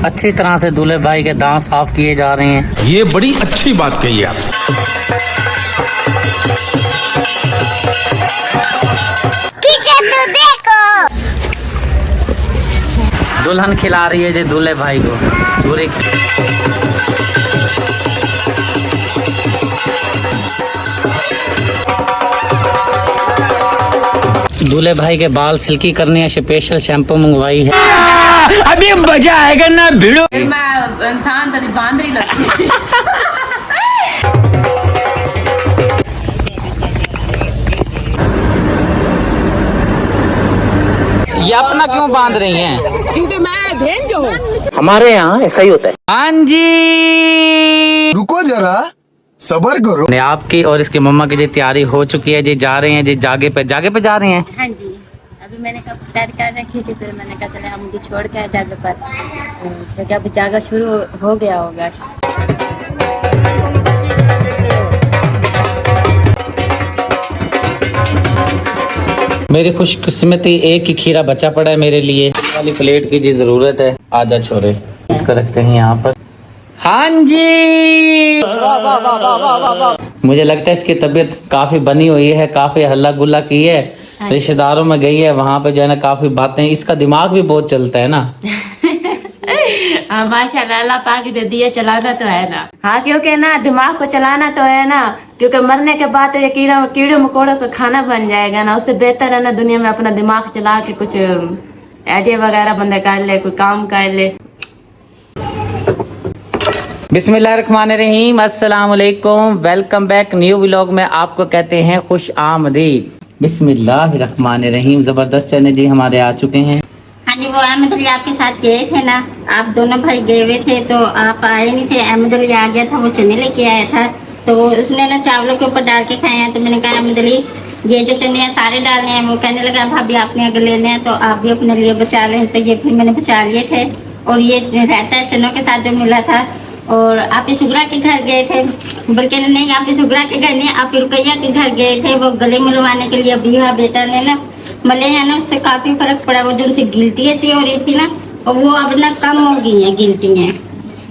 अच्छी तरह से दूल्हे भाई के दांत साफ किए जा रहे हैं। ये बड़ी अच्छी बात कही आप। पीछे तो देखो, दुल्हन खिला रही है जी दूल्हे भाई को चूरी। दूल्हे भाई के बाल सिल्की करने है, स्पेशल शैम्पू मंगवाई है। अभी मजा आएगा ना भिड़ो। इंसान तो बांदरी लगती है। ये अपना क्यों बांध रही हैं? क्योंकि मैं भेंज हूँ। हमारे यहाँ ऐसा ही होता है। हाँ जी, रुको जरा, सबर करो। आपकी और इसकी मम्मा की जी तैयारी हो चुकी है जी, जा रहे हैं जी जागे पे जा रहे हैं। हाँ जी, अभी मैंने कब तैयारी कर रखी थी, फिर मैंने कहा चले हम मुझे छोड़ के जागे पर, क्योंकि अभी जागा शुरू हो गया होगा। मेरी खुशकिस्मती एक ही खीरा बचा पड़ा है मेरे लिए। वाली प्लेट की जी जरूरत है। आजा छोरे, इसको रखते हैं यहाँ पर। हाँ जी, मुझे लगता है इसकी तबीयत काफी बनी हुई है, काफी हल्ला गुल्ला की है, रिश्तेदारों में गई है, वहाँ पे जो है ना काफी बातें। इसका दिमाग भी बहुत चलता है ना। हाँ माशाल्लाह, अल्लाह पाक ने दिया, चलाना तो है ना। हाँ क्योंकि ना दिमाग को चलाना तो है ना, क्योंकि मरने के बाद तो ये कीड़े मकोड़ों का खाना बन जाएगा ना। उससे बेहतर है ना दुनिया में अपना दिमाग चला के कुछ आइडिया वगैरह बंदा कर ले, कोई काम कर ले। बिस्मिल्लाहिर्रहमानिर्रहीम, अस्सलाम वालेकुम, वेलकम बैक। न्यू व्लॉग में आपको कहते हैं खुश आमदीद। बिस्मिल्लाहिर्रहमानिर्रहीम। जबरदस्त चने जी हमारे आ चुके हैं। हाँ जी, वो अहमद अली आपके साथ गए थे ना, आप दोनों भाई गए हुए थे तो आप आए नहीं थे। अहमद अली आ गया था, वो चने लेके आया था, तो उसने ना चावलों के ऊपर डाल के खाए हैं। तो मैंने कहा अहमद अली ये जो चने हैं सारे डालने हैं। वो कहने लगा भाभी आपने अगर लेने हैं तो आप भी अपने लिए बचा लें। तो ये फिर मैंने बचा लिए थे। और ये रहता है चनों के साथ जो मिला था। और आप सुगरा के घर गए थे, बल्कि नहीं आप सुगरा के घर नहीं, आप रुकैया के घर गए थे। वो गले मिलवाने के लिए अभी बेटा ने ना मले हैं ना, उससे काफी फर्क पड़ा। वो जो उनसे गिल्टियाँ सी हो रही थी ना, और वो अब ना कम हो गई हैं गिल्टियाँ।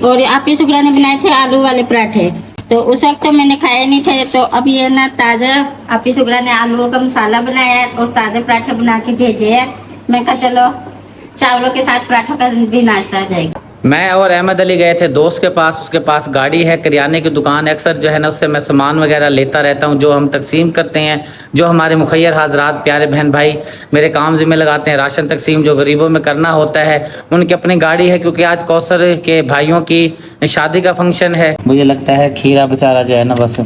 और आप सुगरा ने बनाए थे आलू वाले पराठे, तो उस वक्त तो मैंने खाए नहीं थे। तो अब ये ना ताज़ा आप सुगरा ने आलू का मसाला बनाया है और ताज़ा पराठे बना के भेजे हैं। मैं कहा चलो चावलों के साथ पराठों का भी नाश्ता आ जाएगा। मैं और अहमद अली गए थे दोस्त के पास। उसके पास गाड़ी है, किराने की दुकान। अक्सर जो है ना उससे मैं सामान वगैरह लेता रहता हूँ, जो हम तकसीम करते हैं, जो हमारे मुखैर हजरात प्यारे बहन भाई मेरे काम ज़िम्मे लगाते हैं। राशन तकसीम जो गरीबों में करना होता है, उनकी अपनी गाड़ी है। क्योंकि आज कौसर के भाइयों की शादी का फंक्शन है। मुझे लगता है खीरा बेचारा जो है ना बस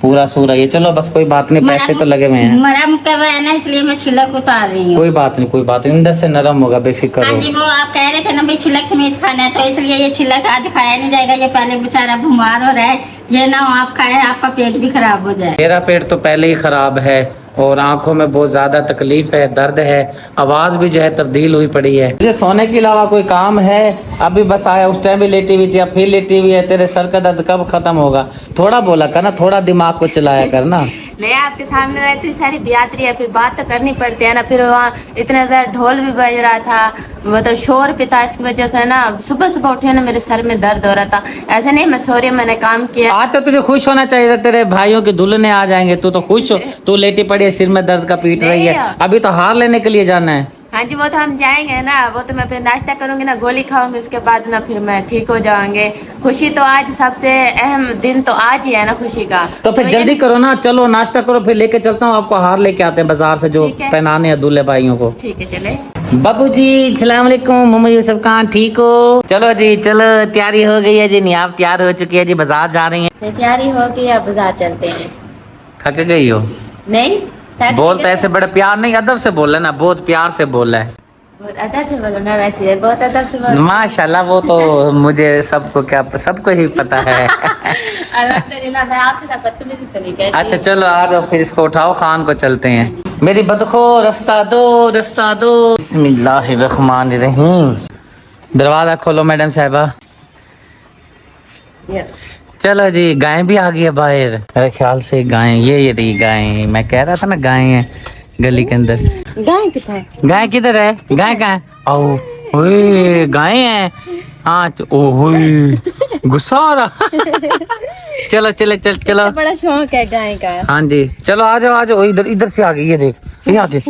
पूरा सूरा ये। चलो बस कोई बात नहीं, पैसे तो लगे हुए हैं। मरम का है ना, इसलिए मैं छिलक उतार रही हूँ। कोई बात नहीं, अंदर से नरम होगा, बेफिक्र हाँ हो। जी, वो आप कह रहे थे ना भाई छिलक समेत खाना है, तो इसलिए ये छिलक आज खाया नहीं जाएगा। ये पहले बेचारा बीमार हो रहा है, ये ना आप खाए आपका पेट भी खराब हो जाए। मेरा पेट तो पहले ही खराब है और आंखों में बहुत ज्यादा तकलीफ है, दर्द है, आवाज भी जो है तब्दील हुई पड़ी है। मुझे सोने के अलावा कोई काम है? अभी बस आया, उस टाइम भी लेटी हुई थी, अब फिर लेटी हुई है। तेरे सर का दर्द कब खत्म होगा? थोड़ा बोला कर ना, थोड़ा दिमाग को चलाया कर ना। नहीं आपके सामने इतनी सारी बियातरी है, फिर बात तो करनी पड़ती है ना। फिर वहाँ इतना ज़्यादा ढोल भी बज रहा था, मतलब शोर भी था, इसकी वजह से ना सुबह सुबह उठे ना मेरे सर में दर्द हो रहा था। ऐसे नहीं मैं सो रही, मैंने काम किया। आज तो तुझे खुश होना चाहिए था, तेरे भाइयों के दुल्हने आ जाएंगे, तू तो खुश हो। तू लेटी पड़ी है, सिर में दर्द का पीट रही है। अभी तो हार लेने के लिए जाना है। हाँ जी, वो तो हम जाएंगे ना, वो तो मैं फिर नाश्ता करूंगी ना, गोली खाऊंगी, उसके बाद ना फिर मैं ठीक हो जाऊंगे। खुशी तो आज सबसे अहम दिन तो आज ही है ना खुशी का। तो फिर जल्दी करो ना, चलो नाश्ता करो, फिर लेके चलता हूँ आपको। हार लेके आते हैं बाजार से जो पहनाने हैं दूल्हे भाइयों को। ठीक है चले। बाबू जी सलाम अलैकुम, मम्मा यूसुफ खान ठीक हो? चलो जी चलो, तैयारी हो गई है जी, नियाब तैयार हो चुकी है जी, बाजार जा रही है। तैयारी हो गई, अब बाजार चलते हैं। थक गई हो? नहीं बोलता ऐसे बड़े प्यार नहीं, अदब से बोल ना, बहुत प्यार से बोल है। बहुत अदब से बोलो ना, वैसे बहुत अदब से बोलो। माशाल्लाह, वो तो मुझे सबको ही पता है। अल्हम्दुलिल्लाह, मैं आपके साथ बदतमीजी तो नहीं कहती। अच्छा चलो आ जाओ, फिर इसको उठाओ, खान को चलते हैं। मेरी बदखो रास्ता दो, रास्ता दो। बिस्मिल्लाहिर्रहमानिर्रहीम। दरवाजा खोलो मैडम साहिबा। चलो जी, गाय भी आ गई है बाहर मेरे ख्याल से। गाय ये रही गाय, मैं कह रहा था ना गाय है गली के अंदर। गाय किधर है? गाय किधर है? गाय कहाँ है? आओ, ओए गाय है। हाँ ओहो गुस्सा आ रहा चलो चलो चल चलो बड़ा शौक है गाय का। हाँ जी चलो आ जाओ इधर इधर से आ गई ये देख ये आगे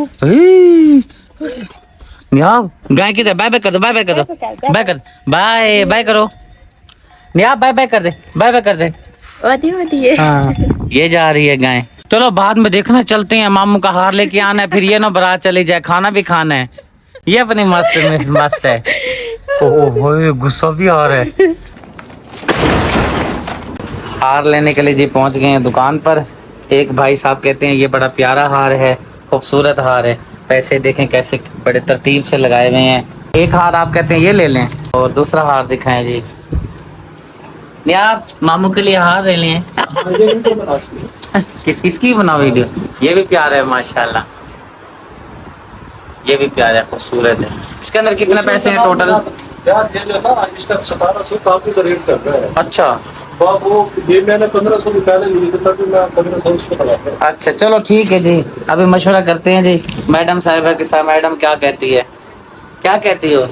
नियाब गाय किधर बाय बाय कर दो बाय बाय कर दो बाय कर बाय बाय करो नियाब बाय बाय कर दे बाय बाय कर दे है। हाँ ये जा रही है गाय। चलो बाद में देखना चलते हैं मामू का हार लेके आना है फिर ये ना बारात चली जाए खाना भी खाना है ये अपनी मस्त मस्त है। ओहो गुस्सा भी आ रहा है। हार लेने के लिए जी पहुंच गए हैं दुकान पर। एक भाई साहब कहते हैं ये बड़ा प्यारा हार है खूबसूरत हार है पैसे देखें कैसे बड़े तरतीब से लगाए हुए हैं। एक हार आप कहते हैं ये ले लें और दूसरा हार दिखाएं जी नहीं आप मामू के लिए हार ले लें किसकी बनाओ वीडियो ये भी प्यारा है माशाल्लाह ये भी प्यारा है खूबसूरत है। इसके अंदर कितने पैसे हैं टोटल यार ये जो है ना इस टाइम 1700 काफी का रेट चल रहा है। अच्छा वो ये मैंने 1500 निकाले लिए थे तभी मैं 1500 उसको लगाता हूँ। अच्छा चलो ठीक है जी अभी मशवरा करते हैं जी मैडम साहिबा के साथ। मैडम क्या कहती है क्या कहती हो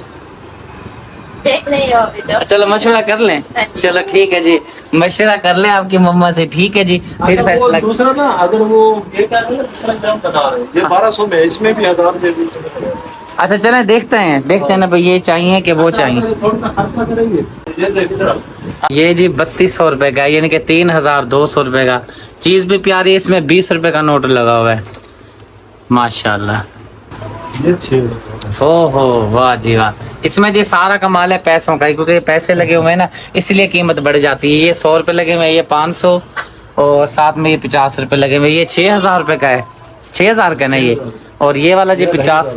देख रही हो अभी तो। चलो मशवरा कर लें चलो ठीक है जी मशवरा कर लें आपकी मम्मा से ठीक है जी फिर वो फैसला। दूसरा ना अगर वो ये क्या है दूसरा एग्जाम बना रहे हैं ये 1200 में इसमें भी 1000 दे दीजिए। अच्छा चलें देखते हैं ना भाई ये चाहिए कि वो चाहिए। थोड़ा सा खर्चा करेंगे ये देखिए ये जी 3200 रुपए का यानी कि 3200 रुपए का चीज भी प्यारी है इसमें 20 रुपए का नोट लगा हुआ है माशाल्लाह। ये 6 ओहो वाह जी वाह इसमें जी सारा कमाल है पैसों का क्योंकि पैसे लगे हुए हैं ना इसलिए कीमत बढ़ जाती है। ये 100 रुपए लगे हुए हैं ये 500 और साथ में ये 50 रुपए लगे हुए ये 6000 रुपए का है 6000 का ना ये और ये वाला जी 50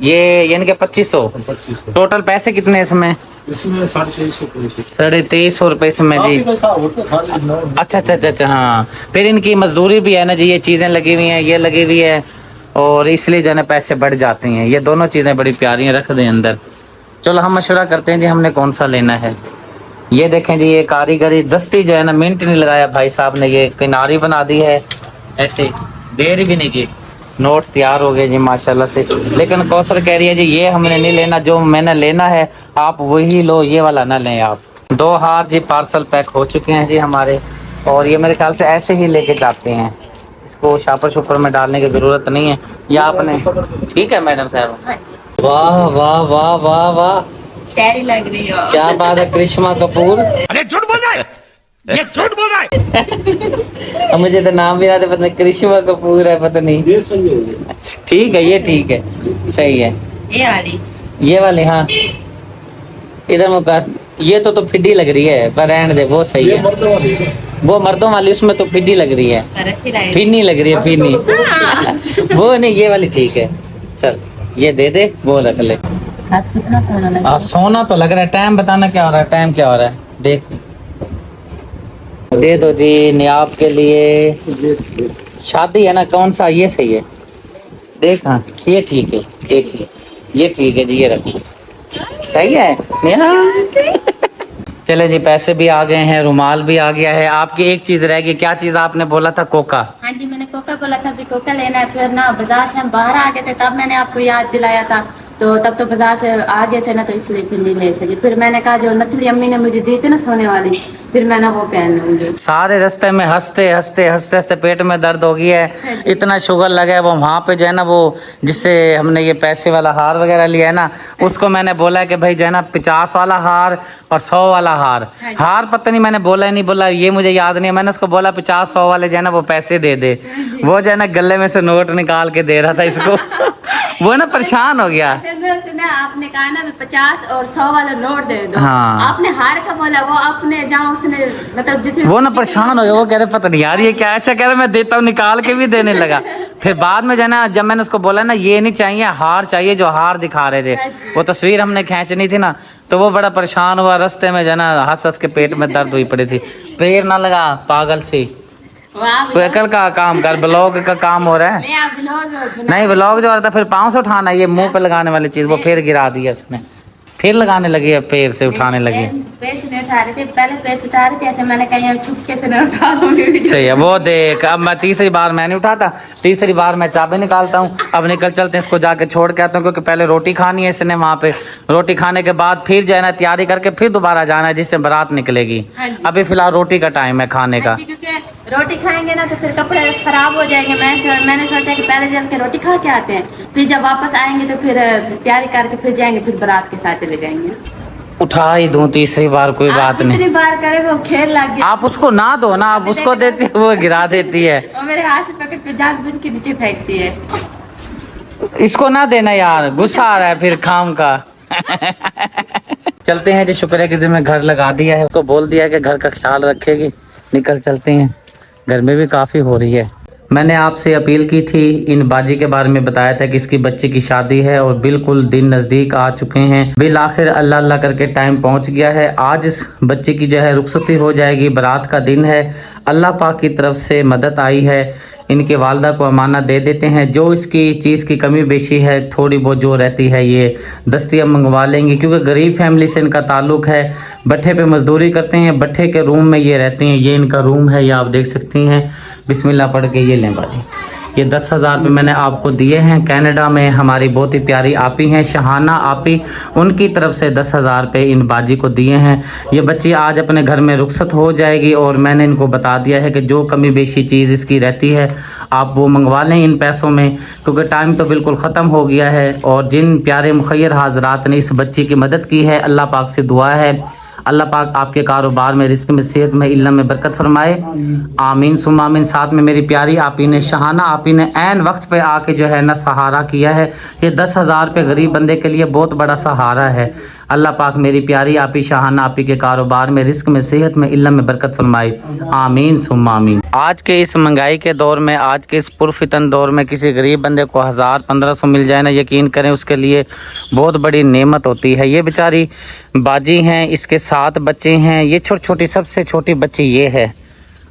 ये यानी कि 2500 टोटल पैसे कितने इसमें इसमें 2350 2350 रुपए इसमें जी। अच्छा हाँ फिर इनकी मजदूरी भी है ना जी ये चीजें लगी हुई हैं ये लगी हुई है और इसलिए जो है पैसे बढ़ जाते हैं। ये दोनों चीजें बड़ी प्यारी हैं रख दें अंदर। चलो हम मशवरा करते हैं जी हमने कौन सा लेना है। ये देखें जी ये कारीगरी दस्ती जो है ना मिनट नहीं लगाया भाई साहब ने ये किनारी बना दी है ऐसे देर भी नहीं की नोट तैयार हो गए जी माशाल्लाह से। लेकिन कौसर कह रही है जी ये हमने नहीं लेना जो मैंने लेना है आप वही लो ये वाला ना लें आप। 2 हार जी पार्सल पैक हो चुके हैं जी हमारे और ये मेरे ख्याल से ऐसे ही लेके जाते हैं इसको शापर शुपर में डालने की जरूरत नहीं है या आपने ठीक है मैडम साहब। वाह वाह वाह वाह वाह शहरी लग रही हो। क्या बात है करिश्मा कपूर। अरे झूठ बोल रहा है ये झूठ बोल रहा है। अब मुझे तो नाम भी याद है पता नहीं करिश्मा कपूर है पता नहीं। ये सही है ठीक है ये ठीक है सही है ये वाली ये वाले हाँ इधर मुकर ये तो फिड्डी लग रही है पर रहने दे वो सही ये है मर्दों वाली है। वो मर्दों वाली उसमें तो फिड्डी लग रही है पर अच्छी लग रही फिनी लग रही है फिनी वो नहीं ये वाली ठीक है चल ये दे वो रख ले। है। कितना सोना लगा। सोना तो लग रहा है टाइम बताना क्या हो रहा है टाइम क्या हो रहा है देख दे दो जी नियाब के लिए शादी है ना कौन सा ये सही है देख हाँ ये ठीक है ये ठीक है जी ये रखिए सही है चले जी पैसे भी आ गए हैं रुमाल भी आ गया है। आपकी एक चीज रह गई क्या चीज आपने बोला था कोका। हाँ जी मैंने कोका बोला था भी कोका लेना है फिर ना बाजार से हम बाहर आ गए थे तब मैंने आपको याद दिलाया था तो तब तो बाजार से आ गए थे ना तो इसलिए फिर नहीं ले सके। फिर मैंने कहा जो नथली अम्मी ने मुझे दी थी ना सोने वाली फिर मैंने वो पहन लूंगी। सारे रास्ते में हंसते पेट में दर्द हो गया है इतना शुगर लगा है। वो वहाँ पे जो है ना वो जिससे हमने ये पैसे वाला हार वगैरह लिया है ना उसको मैंने बोला है कि भाई जो है ना 50 वाला हार और 100 वाला हार पता नहीं मैंने बोला नहीं बोला ये मुझे याद नहीं है। मैंने उसको बोला 50-100 वाले जो है ना वो पैसे दे वो जो है ना गले में से नोट निकाल के दे रहा था इसको वो ना परेशान हो गया। आपने कहा ना 50 और 100 वाला नोट दे दो। हाँ। आपने हार का बोला वो अपने जहाँ उसने मतलब जितने वो ना परेशान हो गया वो कह रहे पता नहीं यार ये क्या अच्छा कह रहे मैं देता हूँ निकाल के भी देने लगा। फिर बाद में जो ना जब मैंने उसको बोला ना ये नहीं चाहिए हार चाहिए जो हार दिखा रहे थे वो तस्वीर हमने खींचनी थी ना तो वो बड़ा परेशान हुआ रास्ते में जो ना हंस के पेट में दर्द हुई पड़ी थी। पैर ना लगा पागल सी कोई अकल का काम कर ब्लॉग का काम हो रहा है नहीं ब्लॉग जो हो रहा था फिर 500 उठाना ये मुंह पे लगाने वाली चीज वो फिर गिरा दी उसने फिर लगाने लगी है, पैर से उठाने लगी है। पैर से नहीं उठा रहे थे, पहले पैर से उठा रहे थे ऐसे, मैंने कहीं छुपके से नहीं उठा लूंगी। सही है, वो देख अब मैं तीसरी बार मैं नहीं उठाता, तीसरी बार मैं चाबी निकालता हूँ। अब निकल चलते हैं, इसको जाके छोड़ के आता हूँ, क्योंकि पहले रोटी खानी है इसने वहाँ पे। रोटी खाने के बाद फिर जो है ना तैयारी करके फिर दोबारा जाना है, जिससे बारात निकलेगी। अभी फिलहाल रोटी का टाइम है खाने का। क्योंकि रोटी खाएंगे ना तो फिर कपड़े खराब हो जाएंगे। मैंने सोचा कि पहले चल के रोटी खा के आते हैं, फिर जब वापस आएंगे तो फिर तैयारी करके फिर जाएंगे, फिर बारात के साथ चले जाएंगे। उठा ही दूं तीसरी बार, कोई बात नहीं। कितनी बार करे वो खेल लग गया। आप उसको ना दो ना, आप उसको देती है वो गिरा देती है। वो मेरे हाथ से पकड़ के जानबूझ के नीचे फेंकती है। इसको ना देना यार, गुस्सा आ रहा है फिर खाम का। चलते हैं जी, शुक्र है कि जी मैं घर लगा दिया है, उसको बोल दिया है कि घर का ख्याल रखेगी। निकल चलते हैं, गर्मी भी काफ़ी हो रही है। मैंने आपसे अपील की थी, इन बाजी के बारे में बताया था कि इसकी बच्चे की शादी है और बिल्कुल दिन नज़दीक आ चुके हैं। बिल आखिर अल्लाह अल्लाह करके टाइम पहुंच गया है। आज इस बच्चे की जो है रुखसती हो जाएगी, बारात का दिन है। अल्लाह पाक की तरफ से मदद आई है। इनके वालदा को अमानत दे देते हैं। जो इसकी चीज़ की कमी बेशी है, थोड़ी बहुत जो रहती है, ये दस्तियाँ मंगवा लेंगे, क्योंकि गरीब फैमिली से इनका ताल्लुक़ है। भट्ठे पे मजदूरी करते हैं, भट्ठे के रूम में ये रहते हैं। ये इनका रूम है, ये आप देख सकती हैं। बिस्मिल्लाह पढ़ के ये लें बाजी। ये 10,000 रुपये मैंने आपको दिए हैं। कनाडा में हमारी बहुत ही प्यारी आपी हैं, शहाना आपी, उनकी तरफ से 10,000 रुपये इन बाजी को दिए हैं। ये बच्ची आज अपने घर में रुखसत हो जाएगी और मैंने इनको बता दिया है कि जो कमी बेशी चीज़ इसकी रहती है आप वो मंगवा लें इन पैसों में, क्योंकि टाइम तो बिल्कुल ख़त्म हो गया है। और जिन प्यारे मुखय्यर हाजरात ने इस बच्ची की मदद की है, अल्लाह पाक से दुआ है अल्लाह पाक आपके कारोबार में, रिस्क में, सेहत में, इल्म में बरकत फरमाए। आमीन सुम्मा आमीन। साथ में मेरी प्यारी आपी ने, शहाना आपी ने ऐन वक्त पे आके जो है ना सहारा किया है। ये 10,000 रुपये गरीब बंदे के लिए बहुत बड़ा सहारा है। अल्लाह पाक मेरी प्यारी आपी शहाना आपी के कारोबार में, रिस्क में, सेहत में, इल्म में बरकत फरमाए। आमीन सुम्मा आमीन। आज के इस महंगाई के दौर में, आज के इस पुरफितन दौर में किसी गरीब बंदे को 1000-1500 मिल जाए ना, यकीन करें उसके लिए बहुत बड़ी नेमत होती है। ये बेचारी बाजी हैं, इसके 7 बच्चे हैं। ये छोटी सबसे छोटी बच्ची ये है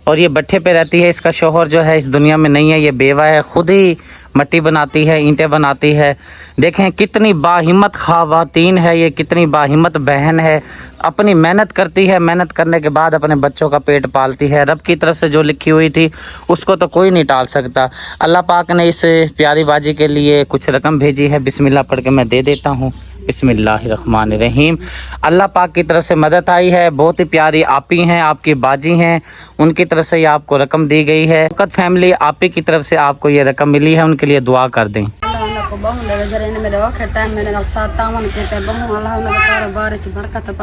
और ये भट्ठे पे रहती है। इसका शोहर जो है इस दुनिया में नहीं है, ये बेवा है, खुद ही मट्टी बनाती है, ईंटें बनाती है। देखें कितनी बाहिम्मत ख़वातीन है ये, कितनी बाहिम्मत बहन है। अपनी मेहनत करती है, मेहनत करने के बाद अपने बच्चों का पेट पालती है। रब की तरफ से जो लिखी हुई थी उसको तो कोई नहीं टाल सकता। अल्लाह पाक ने इस प्यारी बाजी के लिए कुछ रकम भेजी है, बिस्मिल्लाह पढ़ के मैं दे देता हूँ। बिस्मिल्लाहिर्रहमानिर्रहीम। अल्लाह पाक की तरफ से मदद आई है। बहुत ही प्यारी आपी हैं, आपकी बाजी हैं, उनकी तरफ से ये आपको रकम दी गई है। फकत फैमिली आपी की तरफ से आपको ये रकम मिली है, उनके लिए दुआ कर दें।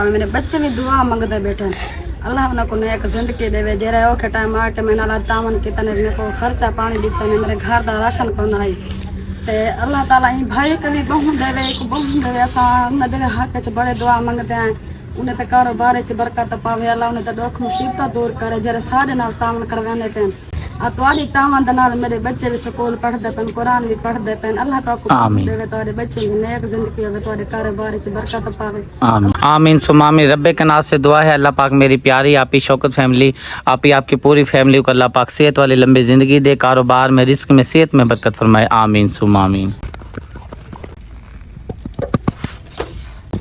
मेरे बच्चे भी दुआ मंगते बैठे, अल्लाह उनको एक जिंदगी देवे। जरा औखे टाइम आके मैंने अल्लाह तावन के तने मेरे को खर्चा पानी दिता ने, मेरे घर का राशन को आई ते अल्लाह ताला ही भाई कभी बहु देवे, एक बहु देवे। असा न देवे हक च बड़े दुआ मंगते हैं, उन्हें तो कारोबार च बरकत पावे। अल्लाह उन्हें तो दुख मुसीबत दूर करे। जरा सारे नाल तावन करवाने पे तुम्हारी तावन दे नाल मेरे बच्चे भी स्कूल पढ़ते पे, कुरान भी पढ़ते पे। अल्लाह ताला देवे तुम्हारे बच्चे की नेक जिंदगी होवे, तुम्हारे कारोबार च बरकत पावे। आमीन आमीन सुम्मा आमीन। रब्बे के नाज से दुआ है, अल्लाह पाक मेरी प्यारी आपी शौकत फैमिली, आपकी पूरी फैमिली को अल्लाह पाक सेहत वाली लंबी ज़िंदगी दे, कारोबार में, रिस्क में, सेहत में बरकत फरमाए। आमीन सुम्मा आमीन।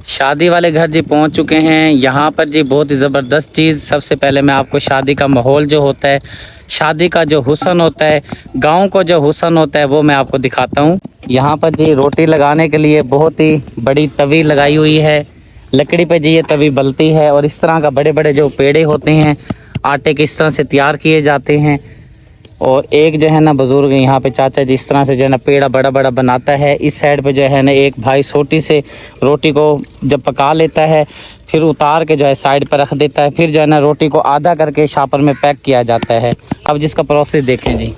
शादी वाले घर जी पहुंच चुके हैं। यहाँ पर जी बहुत ही ज़बरदस्त चीज़, सबसे पहले मैं आपको शादी का माहौल जो होता है, शादी का जो हुस्न होता है, गांव को जो हुस्न होता है, वो मैं आपको दिखाता हूँ। यहाँ पर जी रोटी लगाने के लिए बहुत ही बड़ी तवी लगाई हुई है। लकड़ी पे जी ये तवी बलती है और इस तरह का बड़े बड़े जो पेड़े होते हैं आटे के, इस तरह से तैयार किए जाते हैं। और एक जो है ना बुज़ुर्ग यहाँ पे चाचा जी इस तरह से जो है ना पेड़ा बड़ा बड़ा बनाता है। इस साइड पे जो है ना एक भाई सोटी से रोटी को जब पका लेता है, फिर उतार के जो है साइड पर रख देता है। फिर जो है ना रोटी को आधा करके शापर में पैक किया जाता है। अब जिसका प्रोसेस देखें जी।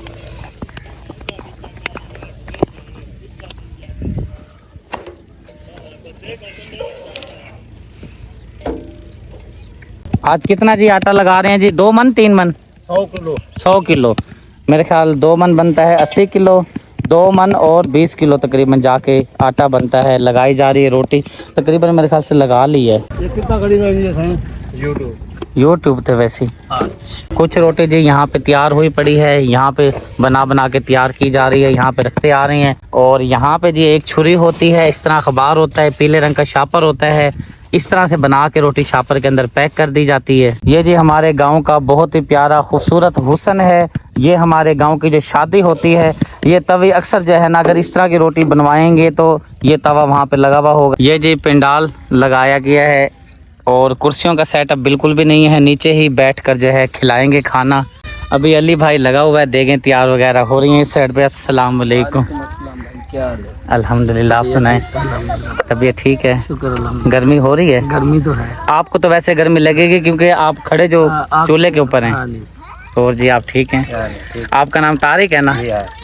आज कितना जी आटा लगा रहे हैं जी? 2 मन 3 मन? 100 किलो। मेरे ख्याल 2 मन बनता है 80 किलो, 2 मन और 20 किलो तकरीबन जाके आटा बनता है। लगाई जा रही है रोटी, तकरीबन मेरे ख्याल से लगा ली है। ये कितना कड़ी में यूट्यूब यूट्यूब पे वैसे हाँ कुछ रोटी जी यहाँ पे तैयार हुई पड़ी है, यहाँ पे बना बना के तैयार की जा रही है, यहाँ पे रखते आ रही हैं। और यहाँ पे जी एक छुरी होती है, इस तरह अखबार होता है, पीले रंग का शापर होता है, इस तरह से बना के रोटी शापर के अंदर पैक कर दी जाती है। ये जी हमारे गांव का बहुत ही प्यारा खूबसूरत हुस्न है। ये हमारे गांव की जो शादी होती है, ये तवे अक्सर जो है ना, अगर इस तरह की रोटी बनवाएंगे तो ये तवा वहाँ पे लगा हुआ होगा। ये जी पंडाल लगाया गया है और कुर्सियों का सेटअप बिल्कुल भी नहीं है, नीचे ही बैठकर जो है खिलाएंगे खाना। अभी अली भाई लगा हुआ है, देखें तैयार वगैरह हो रही हैं इस साइड पे। अस्सलाम वालेकुम। क्या हाल है? अल्हम्दुलिल्लाह, आप सुनाएं? तबीयत ठीक है? शुक्र अल्हम्दुलिल्लाह। गर्मी हो रही है? गर्मी तो है। आपको तो वैसे गर्मी लगेगी क्योंकि आप खड़े जो चूल्हे के ऊपर हैं। और जी आप ठीक हैं? आपका नाम तारिक है ना?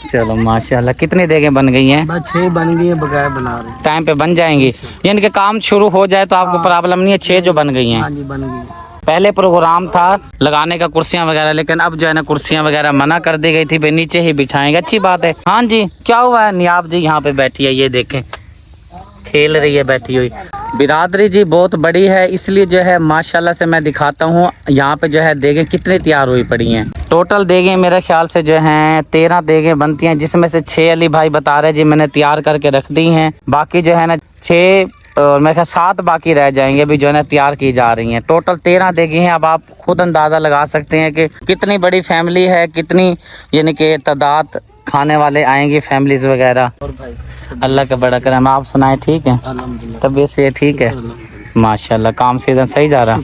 चलो माशाल्लाह। कितनी देगें बन गई हैं? बस 6 बन गई है, बकाया बना रहे हैं। टाइम पे बन जाएंगी, यानी कि काम शुरू हो जाए तो आपको प्रॉब्लम नहीं है। 6 जो बन गई हैं। हाँ जी बन गई। पहले प्रोग्राम था लगाने का कुर्सियां वगैरह, लेकिन अब जो है ना कुर्सियां वगैरह मना कर दी गई थी, भाई नीचे ही बिठाएंगे। अच्छी बात है। हाँ जी क्या हुआ है? नियाब जी यहाँ पे बैठी है, ये देखें खेल रही है बैठी हुई। बिरादरी जी बहुत बड़ी है, इसलिए जो है माशाल्लाह से मैं दिखाता हूँ। यहाँ पे जो है देगें कितनी तैयार हुई पड़ी हैं। टोटल देगें मेरे ख्याल से जो हैं 13 देगें बनती हैं, जिसमें से 6 अली भाई बता रहे जी मैंने तैयार करके रख दी हैं। बाकी जो है ना 6 और मैं 7 बाकी रह जाएंगे, अभी जो है ना तैयार की जा रही हैं। टोटल 13 देगी हैं। अब आप खुद अंदाज़ा लगा सकते हैं कि कितनी बड़ी फैमिली है, कितनी यानी कि तादाद खाने वाले आएंगे फैमिलीज वगैरह। अल्लाह का बड़ा करम। आप सुनाएं ठीक है? तबीयत से ठीक है माशाल्लाह। काम सीजन सही जा रहा?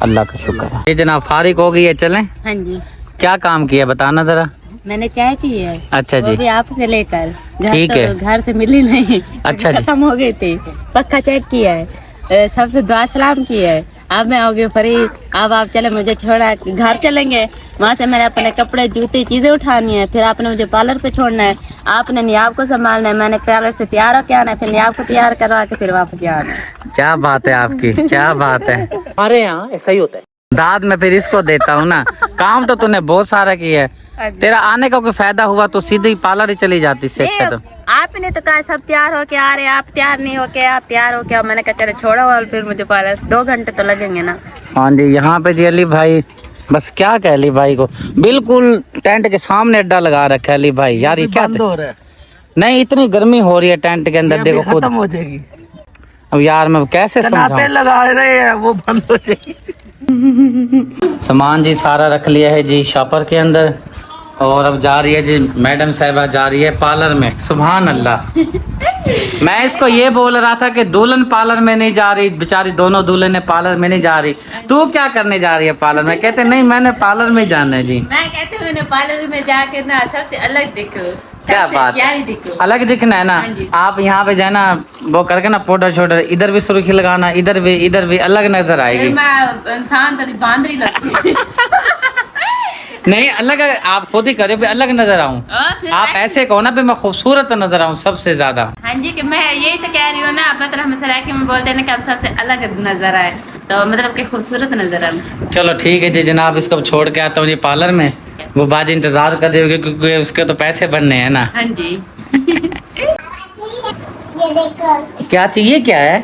अल्लाह का शुक्र है। ये जनाब फारिग हो गई है, चलें? हाँ जी, क्या काम किया बताना ज़रा। मैंने चाय पी है। अच्छा जी, अभी आपसे लेकर ठीक है। घर से मिली नहीं। अच्छा जी। खत्म हो गई थी। पक्का चेक किया है, सबसे दुआ सलाम किया है। अब मैं हो गई फ्री। अब आप चले, मुझे छोड़ा, घर चलेंगे। वहाँ से मैंने अपने कपड़े जूते चीज़ें उठानी है, फिर आपने मुझे पार्लर पे छोड़ना है, आपने नियाब को संभालना है, मैंने पार्लर से तैयार होके आना है, फिर नियाब को तैयार करवा के फिर वापस आना है। क्या बात है आपकी, क्या बात है। हमारे यहाँ ऐसा ही होता है। दाद में फिर इसको देता हूँ ना। काम तो तूने बहुत सारा किया है, तेरा आने का कोई फायदा हुआ तो सीधे पार्लर ही चली जाती इससे अच्छा। तो आपने तो कहा सब तैयार होके आ रहे, आप तैयार नहीं होके, आप तैयार होके आओ। मैंने कहा चलो छोड़ो, और फिर मुझे पार्लर 2 घंटे तो लगेंगे ना। हाँ जी, यहाँ पे जी अली भाई बस क्या कह अली भाई को, बिल्कुल टेंट के सामने अड्डा लगा रखा है अली भाई। यार ये क्या बंद हो रहा है। नहीं, इतनी गर्मी हो रही है टेंट के अंदर, देखो खुद। खत्म हो जाएगी। अब यार मैं कैसे समझाऊं। लगा रहे हैं वो बंद हो जाएगी। सामान जी सारा रख लिया है जी शॉपर के अंदर, और अब जा रही है जी मैडम साहिबा, जा रही है पार्लर में। सुभान अल्लाह। मैं इसको ये बोल रहा था कि दुल्हन पार्लर में नहीं जा रही, बेचारी दोनों दुल्हन पार्लर में नहीं जा रही। तू क्या करने जा रही है पार्लर में? कहते नहीं मैंने पार्लर में जाना है जी। मैं कहती हूँ मैंने पार्लर में जाके ना सबसे अलग दिखो। क्या बात है, अलग दिखना है ना। आप यहाँ पे जाना वो करके ना पाउडर शोडर, इधर भी सुर्खी लगाना, इधर भी अलग नजर आएगी। इंसान तो बांदरी लगती। नहीं अलग, आप खुद ही करे अलग नजर आऊं। आप ऐसे कहो ना भी मैं खूबसूरत नजर आऊं सबसे ज्यादा। हाँ जी, कि मैं यही तो कह रही हूँ ना, मतलब हम सराय में बोलते हैं कि हम सबसे अलग नजर आए, तो मतलब कि खूबसूरत नजर आए। चलो ठीक है जी जनाब, इसको छोड़ के आता हूँ जी पार्लर में। वो बाजी इंतजार कर रही होगी क्योंकि उसके तो पैसे बनने हैं ना। हाँ जी। ये देखो। क्या चाहिए, क्या है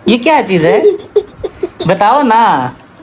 ये, क्या चीज है बताओ ना।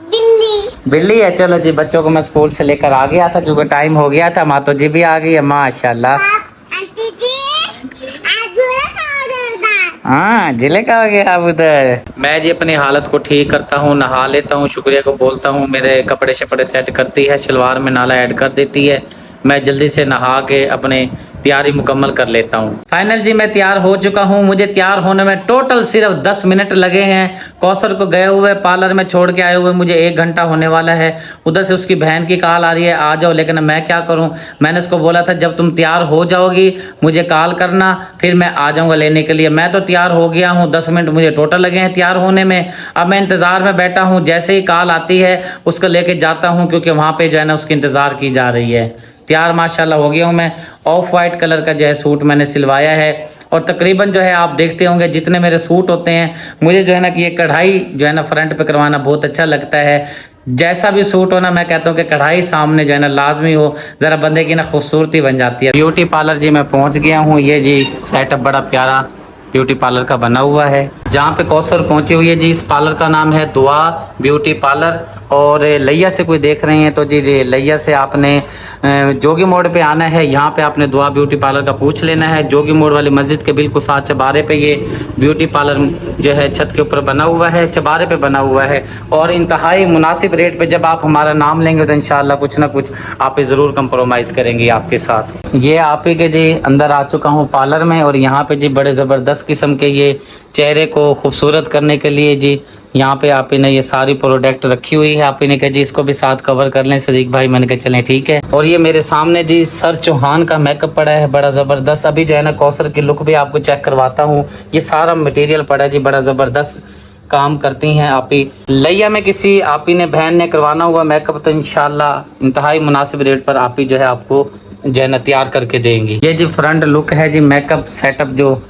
बिल्ली। बिल्ली है। चलो जी, बच्चों को मैं स्कूल से लेकर आ गया था क्योंकि टाइम हो गया था। मातो जी भी आ गई है माशाल्लाह। आंटी जी, आज पूरा खाओ था। हाँ जिले का हो गया अब उधर। मैं जी अपनी हालत को ठीक करता हूँ, नहा लेता हूँ, शुक्रिया को बोलता हूँ, मेरे कपड़े शपड़े सेट करती है, शलवार में नाला ऐड कर देती है। मैं जल्दी से नहा के अपने तैयारी मुकम्मल कर लेता हूँ। फाइनल जी मैं तैयार हो चुका हूँ। मुझे तैयार होने में टोटल सिर्फ 10 मिनट लगे हैं। कौसर को गए हुए पार्लर में छोड़ के आए हुए मुझे 1 घंटा होने वाला है। उधर से उसकी बहन की कॉल आ रही है आ जाओ, लेकिन मैं क्या करूँ। मैंने उसको बोला था जब तुम तैयार हो जाओगी मुझे कॉल करना, फिर मैं आ जाऊँगा लेने के लिए। मैं तो तैयार हो गया हूँ, 10 मिनट मुझे टोटल लगे हैं तैयार होने में। अब मैं इंतज़ार में बैठा हूँ, जैसे ही कॉल आती है उसको लेके जाता हूँ क्योंकि वहाँ पर जो है ना उसकी इंतज़ार की जा रही है। तैयार माशाल्लाह हो गया हूँ मैं। ऑफ वाइट कलर का जो है सूट मैंने सिलवाया है, और तकरीबन जो है आप देखते होंगे जितने मेरे सूट होते हैं मुझे जो है ना कि ये कढ़ाई जो है ना फ्रंट पे करवाना बहुत अच्छा लगता है। जैसा भी सूट हो ना मैं कहता हूँ कि कढ़ाई सामने जो है ना लाजमी हो, ज़रा बंदे की ना खूबसूरती बन जाती है। ब्यूटी पार्लर जी मैं पहुँच गया हूँ। ये जी सेटअप बड़ा प्यारा ब्यूटी पार्लर का बना हुआ है। जहाँ पे कौसर पहुंची हुई है जी, इस पार्लर का नाम है दुआ ब्यूटी पार्लर। और लैया से कोई देख रहे हैं तो जी लैया से आपने जोगी मोड़ पे आना है। यहाँ पे आपने दुआ ब्यूटी पार्लर का पूछ लेना है। जोगी मोड़ वाली मस्जिद के बिल्कुल साथ चबारे पे ये ब्यूटी पार्लर जो है छत के ऊपर बना हुआ है, चबारे पे बना हुआ है। और इंतहाई मुनासिब रेट पे जब आप हमारा नाम लेंगे तो इंशाल्लाह कुछ ना कुछ आप ज़रूर कंप्रोमाइज़ करेंगे आपके साथ। ये आप ही के जी अंदर आ चुका हूँ पार्लर में। और यहाँ पे जी बड़े ज़बरदस्त किस्म के ये चेहरे को खूबसूरत करने के लिए जी यहाँ पे आप ही ने ये सारी प्रोडक्ट रखी हुई है। आप ही ने कहा जी इसको भी साथ कवर कर लें सदीक भाई। मैंने कहा चलें ठीक है। और ये मेरे सामने जी सर चौहान का मेकअप पड़ा है, बड़ा ज़बरदस्त। अभी जो है ना कौसर की लुक भी आपको चेक करवाता हूँ। ये सारा मटेरियल पड़ा है जी, बड़ा ज़बरदस्त काम करती हैं आप ही। लैया में किसी आप ही ने बहन ने करवाना हुआ मेकअप तो इंशाल्लाह इंतहाई मुनासिब रेट पर आप ही जो है आपको जो है ना तैयार करके देंगी। ये जी फ्रंट लुक है जी, मेकअप सेटअप जो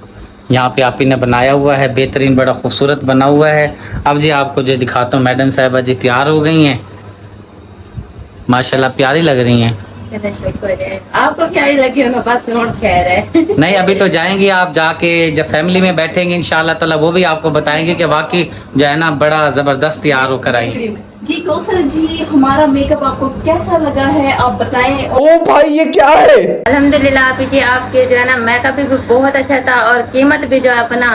यहाँ पे आप ही ने बनाया हुआ है, बेहतरीन बड़ा खूबसूरत बना हुआ है। अब जी आपको जो दिखाता हूँ, मैडम साहिबा जी तैयार हो गई हैं, माशाल्लाह प्यारी लग रही हैं। आपको प्यारी लगी हो ना, बस नोट खैर है। नहीं अभी तो जाएंगी आप, जाके जब फैमिली में बैठेंगे इंशाल्लाह ताला वो भी आपको बताएंगे कि वाकई जो है ना बड़ा ज़बरदस्त तैयार होकर आई। जी कौसर जी, हमारा मेकअप आपको कैसा लगा है आप बताएं। ओ भाई ये क्या है? अल्हम्दुलिल्लाह आप जी, आपके जो है ना मेकअप भी बहुत अच्छा था और कीमत भी जो है अपना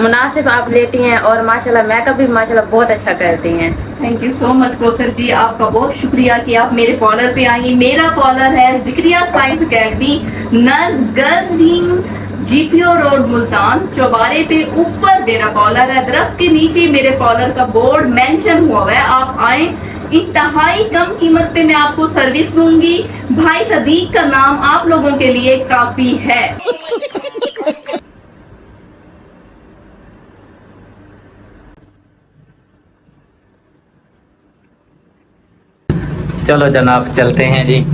मुनासिब आप लेती हैं। और माशाल्लाह मेकअप भी माशाल्लाह बहुत अच्छा करती हैं। Thank you so much Kausar ji, आपका बहुत शुक्रिया कि आप मेरे पार्लर पे आई। मेरा पार्लर है Zakaria science academy, Najganj, GPO road, Multan. चौबारे पे ऊपर मेरा पार्लर है, दरख्त के नीचे मेरे पार्लर का बोर्ड मेंशन हुआ है। आप आए, इंतहाई कम कीमत पे मैं आपको सर्विस दूंगी। भाई सदीक का नाम आप लोगों के लिए काफी है। चलो जनाब चलते हैं जी,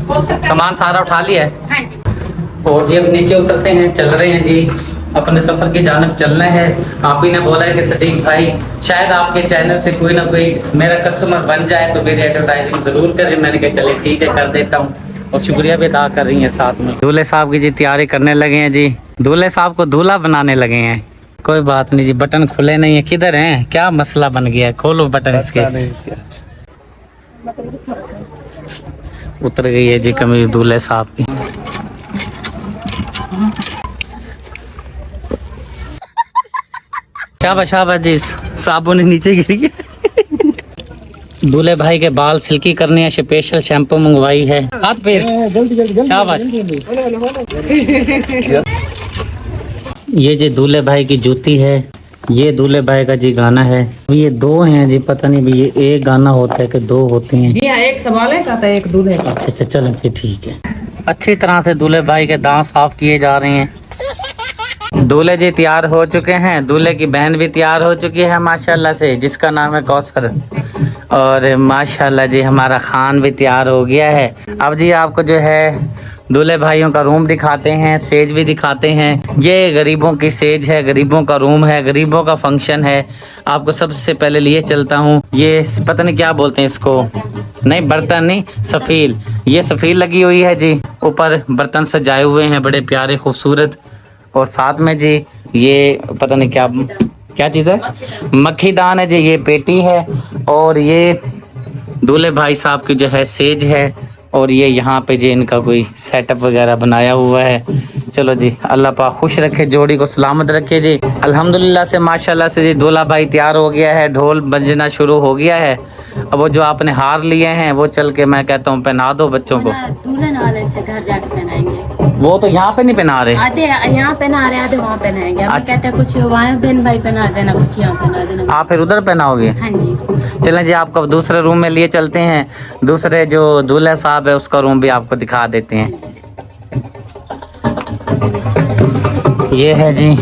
सामान सारा उठा लिया है। हाँ जी। और जी अब नीचे उतरते हैं, चल रहे हैं जी, अपने सफ़र की जानब चलना है। आप ही ने बोला है कि सदीक भाई शायद आपके चैनल से कोई ना कोई मेरा कस्टमर बन जाए तो मेरी एडवर्टाइजिंग ज़रूर करें। मैंने कहा चले ठीक है कर देता हूँ। और शुक्रिया भी अदा कर रही हैं साथ में। दूल्हे साहब की जी तैयारी करने लगे हैं जी, दूल्हे साहब को दूल्हा बनाने लगे हैं। कोई बात नहीं जी, बटन खुले नहीं है, किधर हैं, क्या मसला बन गया है, खोलो बटन इसके। उतर गई है जी कमीज दूल्हे साहब की। शाबाश शाबाश जी, साबुन नीचे गिर गया। दूल्हे भाई के बाल सिल्की करने हैं, स्पेशल शैम्पू मंगवाई है। हाथ पैर शाबाश। ये जी दूल्हे भाई की जूती है, ये दूल्हे भाई का जी गाना है। ये दो हैं जी, पता नहीं भी ये एक गाना होता है कि दो होते हैं। जी हाँ, एक सवाल है का एक दूल्हे का। अच्छा चलो फिर ठीक है। अच्छी तरह से दूल्हे भाई के दांत साफ किए जा रहे हैं। दूल्हे जी तैयार हो चुके हैं, दूल्हे की बहन भी तैयार हो चुकी है माशाल्लाह से, जिसका नाम है कौसर। और माशाल्लाह जी हमारा खान भी तैयार हो गया है। अब जी आपको जो है दूल्हे भाइयों का रूम दिखाते हैं, सेज भी दिखाते हैं। ये गरीबों की सेज है, गरीबों का रूम है, गरीबों का फंक्शन है। आपको सबसे पहले लिए चलता हूँ, ये पता नहीं क्या बोलते हैं इसको, नहीं बर्तन नहीं, सफ़ील। ये सफ़ील लगी हुई है जी, ऊपर बर्तन सजाए हुए हैं बड़े प्यारे खूबसूरत। और साथ में जी ये पता नहीं क्या चीज़ है, मक्खी दान है जी, ये पेटी है। और ये दूल्हे भाई साहब की जो है सेज है। और ये यहाँ पे जी इनका कोई सेटअप वगैरह बनाया हुआ है। चलो जी अल्लाह पाक खुश रखे, जोड़ी को सलामत रखे जी। अल्हम्दुलिल्लाह से माशाल्लाह से जी दूल्हा भाई तैयार हो गया है, ढोल बजना शुरू हो गया है। अब वो जो आपने हार लिए हैं वो चल के मैं कहता हूँ पहना दो बच्चों को। दुल्हन वाले से घर जाके पहनाएंगे। वो तो यहाँ पे नहीं पहना रहे, आधे यहाँ पहना रहे, आधे वहाँ पहनाएंगे। हम अच्छा। कहते हैं कुछ वहाँ बहन भाई पहना देना, कुछ यहाँ पहना देना। आप फिर उधर पहनाओगे? हाँ जी। चलें जी आपको दूसरे रूम में लिए चलते हैं। दूसरे जो दूल्हा साहब है उसका रूम भी आपको दिखा देते हैं। ये है जी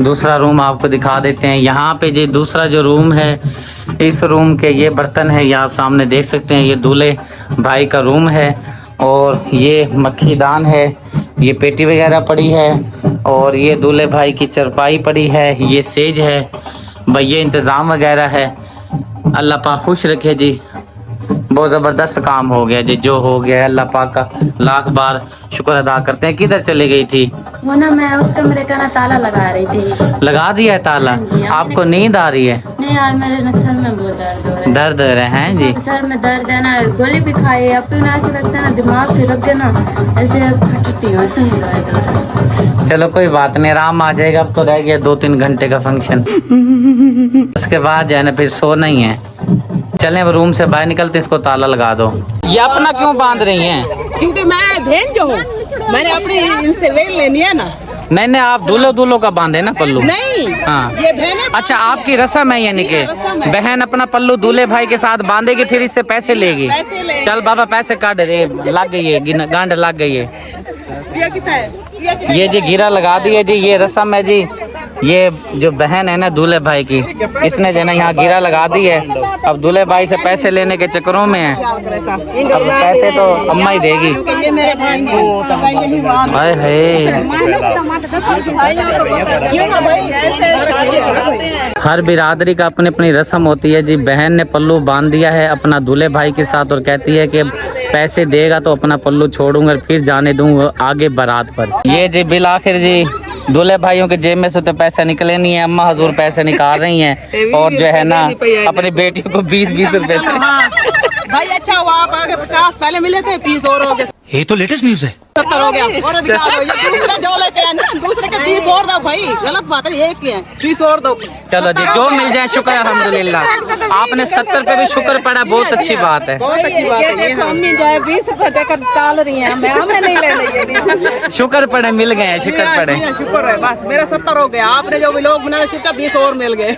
दूसरा रूम, आपको दिखा देते हैं। यहाँ पे जी दूसरा जो रूम है, इस रूम के ये बर्तन है, ये आप सामने देख सकते हैं। ये दूल्हे भाई का रूम है। और ये मक्खी दान है, ये पेटी वगैरह पड़ी है। और ये दूल्हे भाई की चरपाई पड़ी है, ये सेज है भाई, ये इंतज़ाम वगैरह है। अल्लाह पाक खुश रखे जी, बहुत ज़बरदस्त काम हो गया जी, जो हो गया है अल्लाह पाक का लाख बार शुक्र अदा करते हैं। किधर चली गई थी? वो ना मैं उस कमरे का ना ताला लगा रही थी। लगा दिया है ताला? हाँ जी, आपको नींद आ रही है? नहीं आज मेरे ना सर में बहुत दर्द हो रहा है। दर्द हो रहे हैं जी? सर में दर्द है ना, गोली भी खाई अब तो ना ऐसा लगता है ना दिमाग पे रख के ना ऐसे फटती हूँ, इतना दर्द हो रहा है। चलो कोई बात नहीं, आराम आ जाएगा। अब तो रह गया 2-3 घंटे का फंक्शन, उसके बाद जो है ना फिर सोना ही है। चलें अब रूम से बाहर निकलते, इसको ताला लगा दो। ये अपना क्यों बांध रही हैं? क्योंकि मैं बहन जो हूँ, मैंने अपनी इनसे वेल लेनी है ना। नहीं नहीं, आप दूल्हो का बांधे ना पल्लू। नहीं, हाँ ये बहन है। अच्छा, आपकी रस्म है यानी कि बहन अपना पल्लू दूल्हे भाई के साथ बांधेगी, फिर इससे पैसे लेगी। चल बाबा पैसे काट दे, लग गई है गांड लग गई है। ये जी गिरा लगा दिए जी, ये रस्म है जी। ये जो बहन है ना दूल्हे भाई की, इसने जो है ना यहाँ गिरा लगा दी है। अब दूल्हे भाई से पैसे लेने के चक्करों में है, अब पैसे तो अम्मा ही देगी। हाय हाय, हर बिरादरी का अपनी अपनी रस्म होती है जी। बहन ने पल्लू बांध दिया है अपना दूल्हे भाई के साथ और कहती है कि पैसे देगा तो अपना पल्लू छोड़ूंगा, फिर जाने दूंगा आगे बारात पर। ये जी बिल आखिर जी दूल्हे भाइयों के जेब में से तो पैसा निकले नहीं है, अम्मा हजूर पैसे निकाल रही हैं और जो है ना अपनी बेटियों को 20-20 रुपए। भाई अच्छा हुआ आप आगे 50 पहले मिले थे, 20 और हो गए। ये तो लेटेस्ट न्यूज है। 70 हो गया और दूसरा जो लेके आए ना, दूसरे के 20 और दो भाई, गलत बात है, एक ही है, 20 और दो। चलो जी, जो मिल जाए शुक्र अल्हम्दुलिल्लाह। आपने 70 पे भी शुक्र पड़ा, बहुत अच्छी बात है, बहुत अच्छी बात है। मम्मी जो है 20 रुपए देकर टाल रही है, हमें नहीं ले रही। शुक्र पड़े, मिल गए हैं, शुक्र पड़े। शुक्र है, बस मेरा 70 हो गया, आपने जो भी लोग बनाया शुक्र 20 और मिल गए।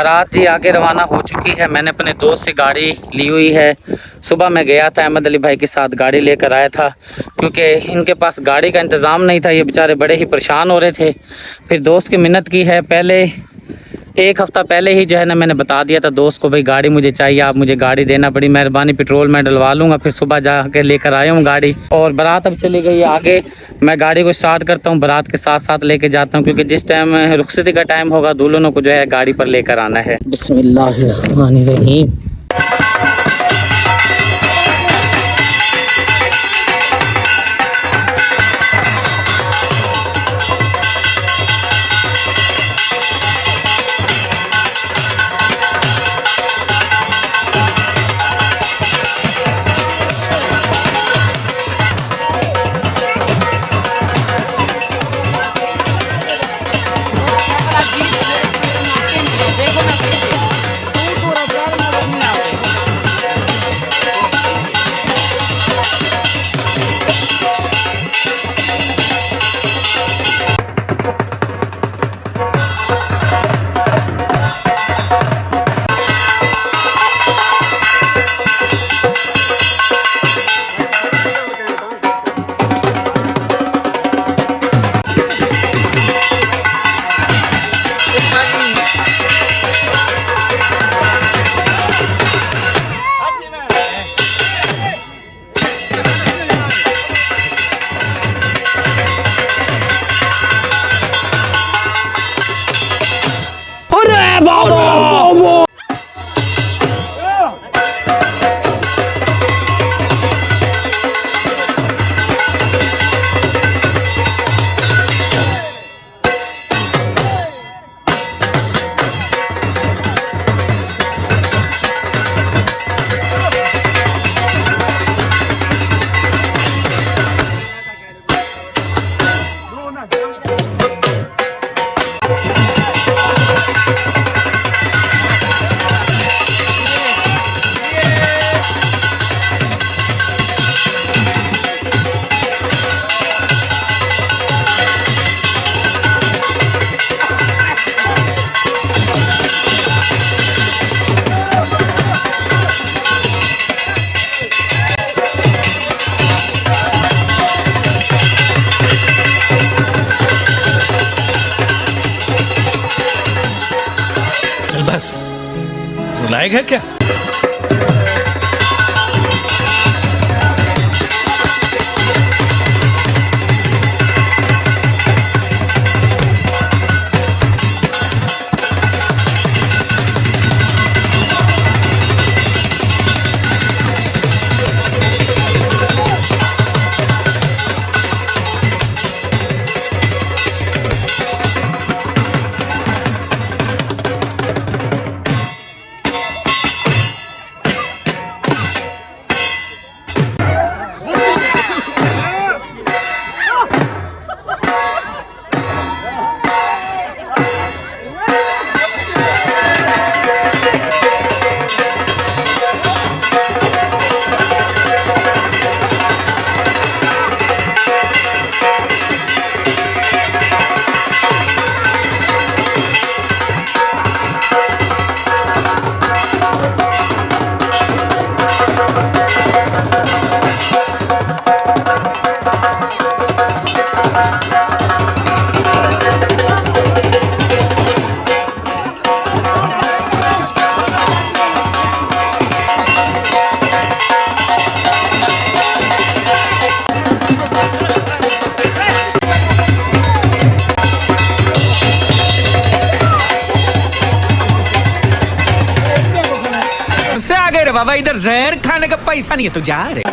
बारात जी आगे रवाना हो चुकी है। मैंने अपने दोस्त से गाड़ी ली हुई है। सुबह मैं गया था अहमद अली भाई के साथ, गाड़ी लेकर आया था क्योंकि इनके पास गाड़ी का इंतज़ाम नहीं था। ये बेचारे बड़े ही परेशान हो रहे थे। फिर दोस्त की मिन्नत की है, पहले एक हफ़्ता पहले ही जो है ना मैंने बता दिया था दोस्त को, भाई गाड़ी मुझे चाहिए, आप मुझे गाड़ी देना, बड़ी मेहरबानी, पेट्रोल मैं डलवा लूँगा। फिर सुबह जाके लेकर आया हूँ गाड़ी और बारात अब चली गई है आगे। मैं गाड़ी को स्टार्ट करता हूँ, बारात के साथ साथ लेके जाता हूँ क्योंकि जिस टाइम रुखसती का टाइम होगा दुल्हनों को जो है गाड़ी पर लेकर आना है। बिस्मिल्लाहिर्रहमानिर्रहीम। बस रुलाएगा क्या? बाबा इधर जहर खाने का पैसा नहीं है तो जा रहे।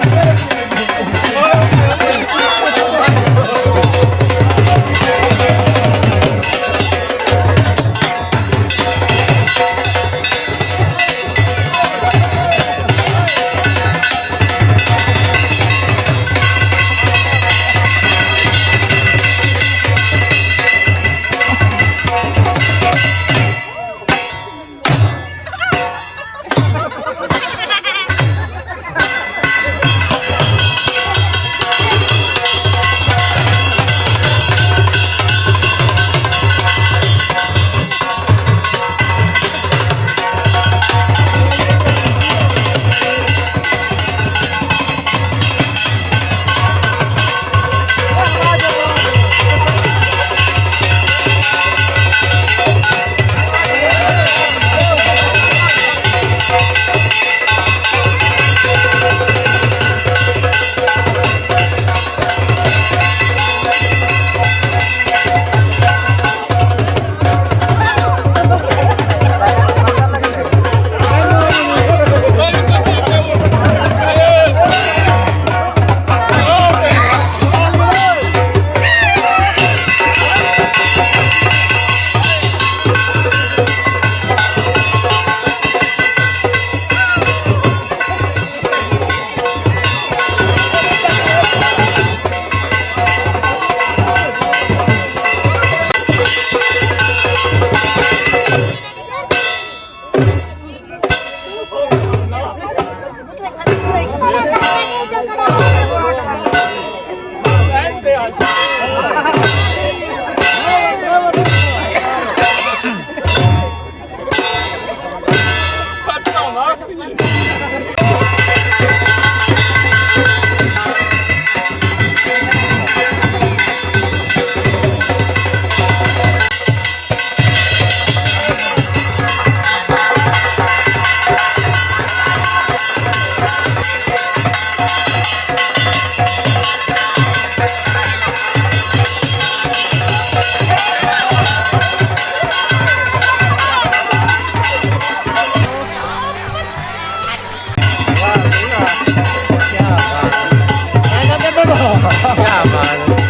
क्या बात है।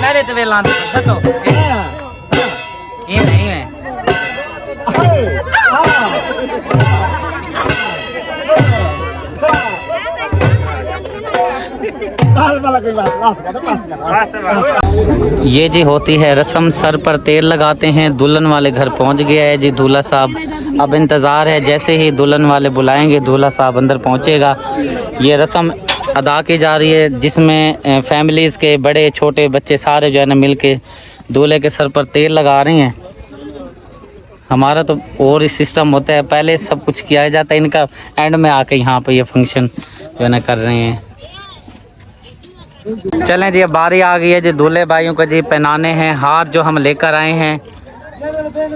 मेरे तो वेला सको ये नहीं है। ये जी होती है रस्म, सर पर तेल लगाते हैं। दुल्हन वाले घर पहुंच गया है जी दूल्हा साहब। अब इंतज़ार है, जैसे ही दुल्हन वाले बुलाएंगे दूल्हा साहब अंदर पहुंचेगा। ये रस्म अदा की जा रही है जिसमें फैमिलीज़ के बड़े छोटे बच्चे सारे जो है ना मिल के दूल्हे के सर पर तेल लगा रहे हैं। हमारा तो और ही सिस्टम होता है, पहले सब कुछ किया जाता है, इनका एंड में आके यहाँ पे ये फंक्शन जो है ना कर रहे हैं। चलें जी, अब बारी आ गई है जी दूल्हे भाइयों को जी पहनाने हैं हार जो हम लेकर आए हैं।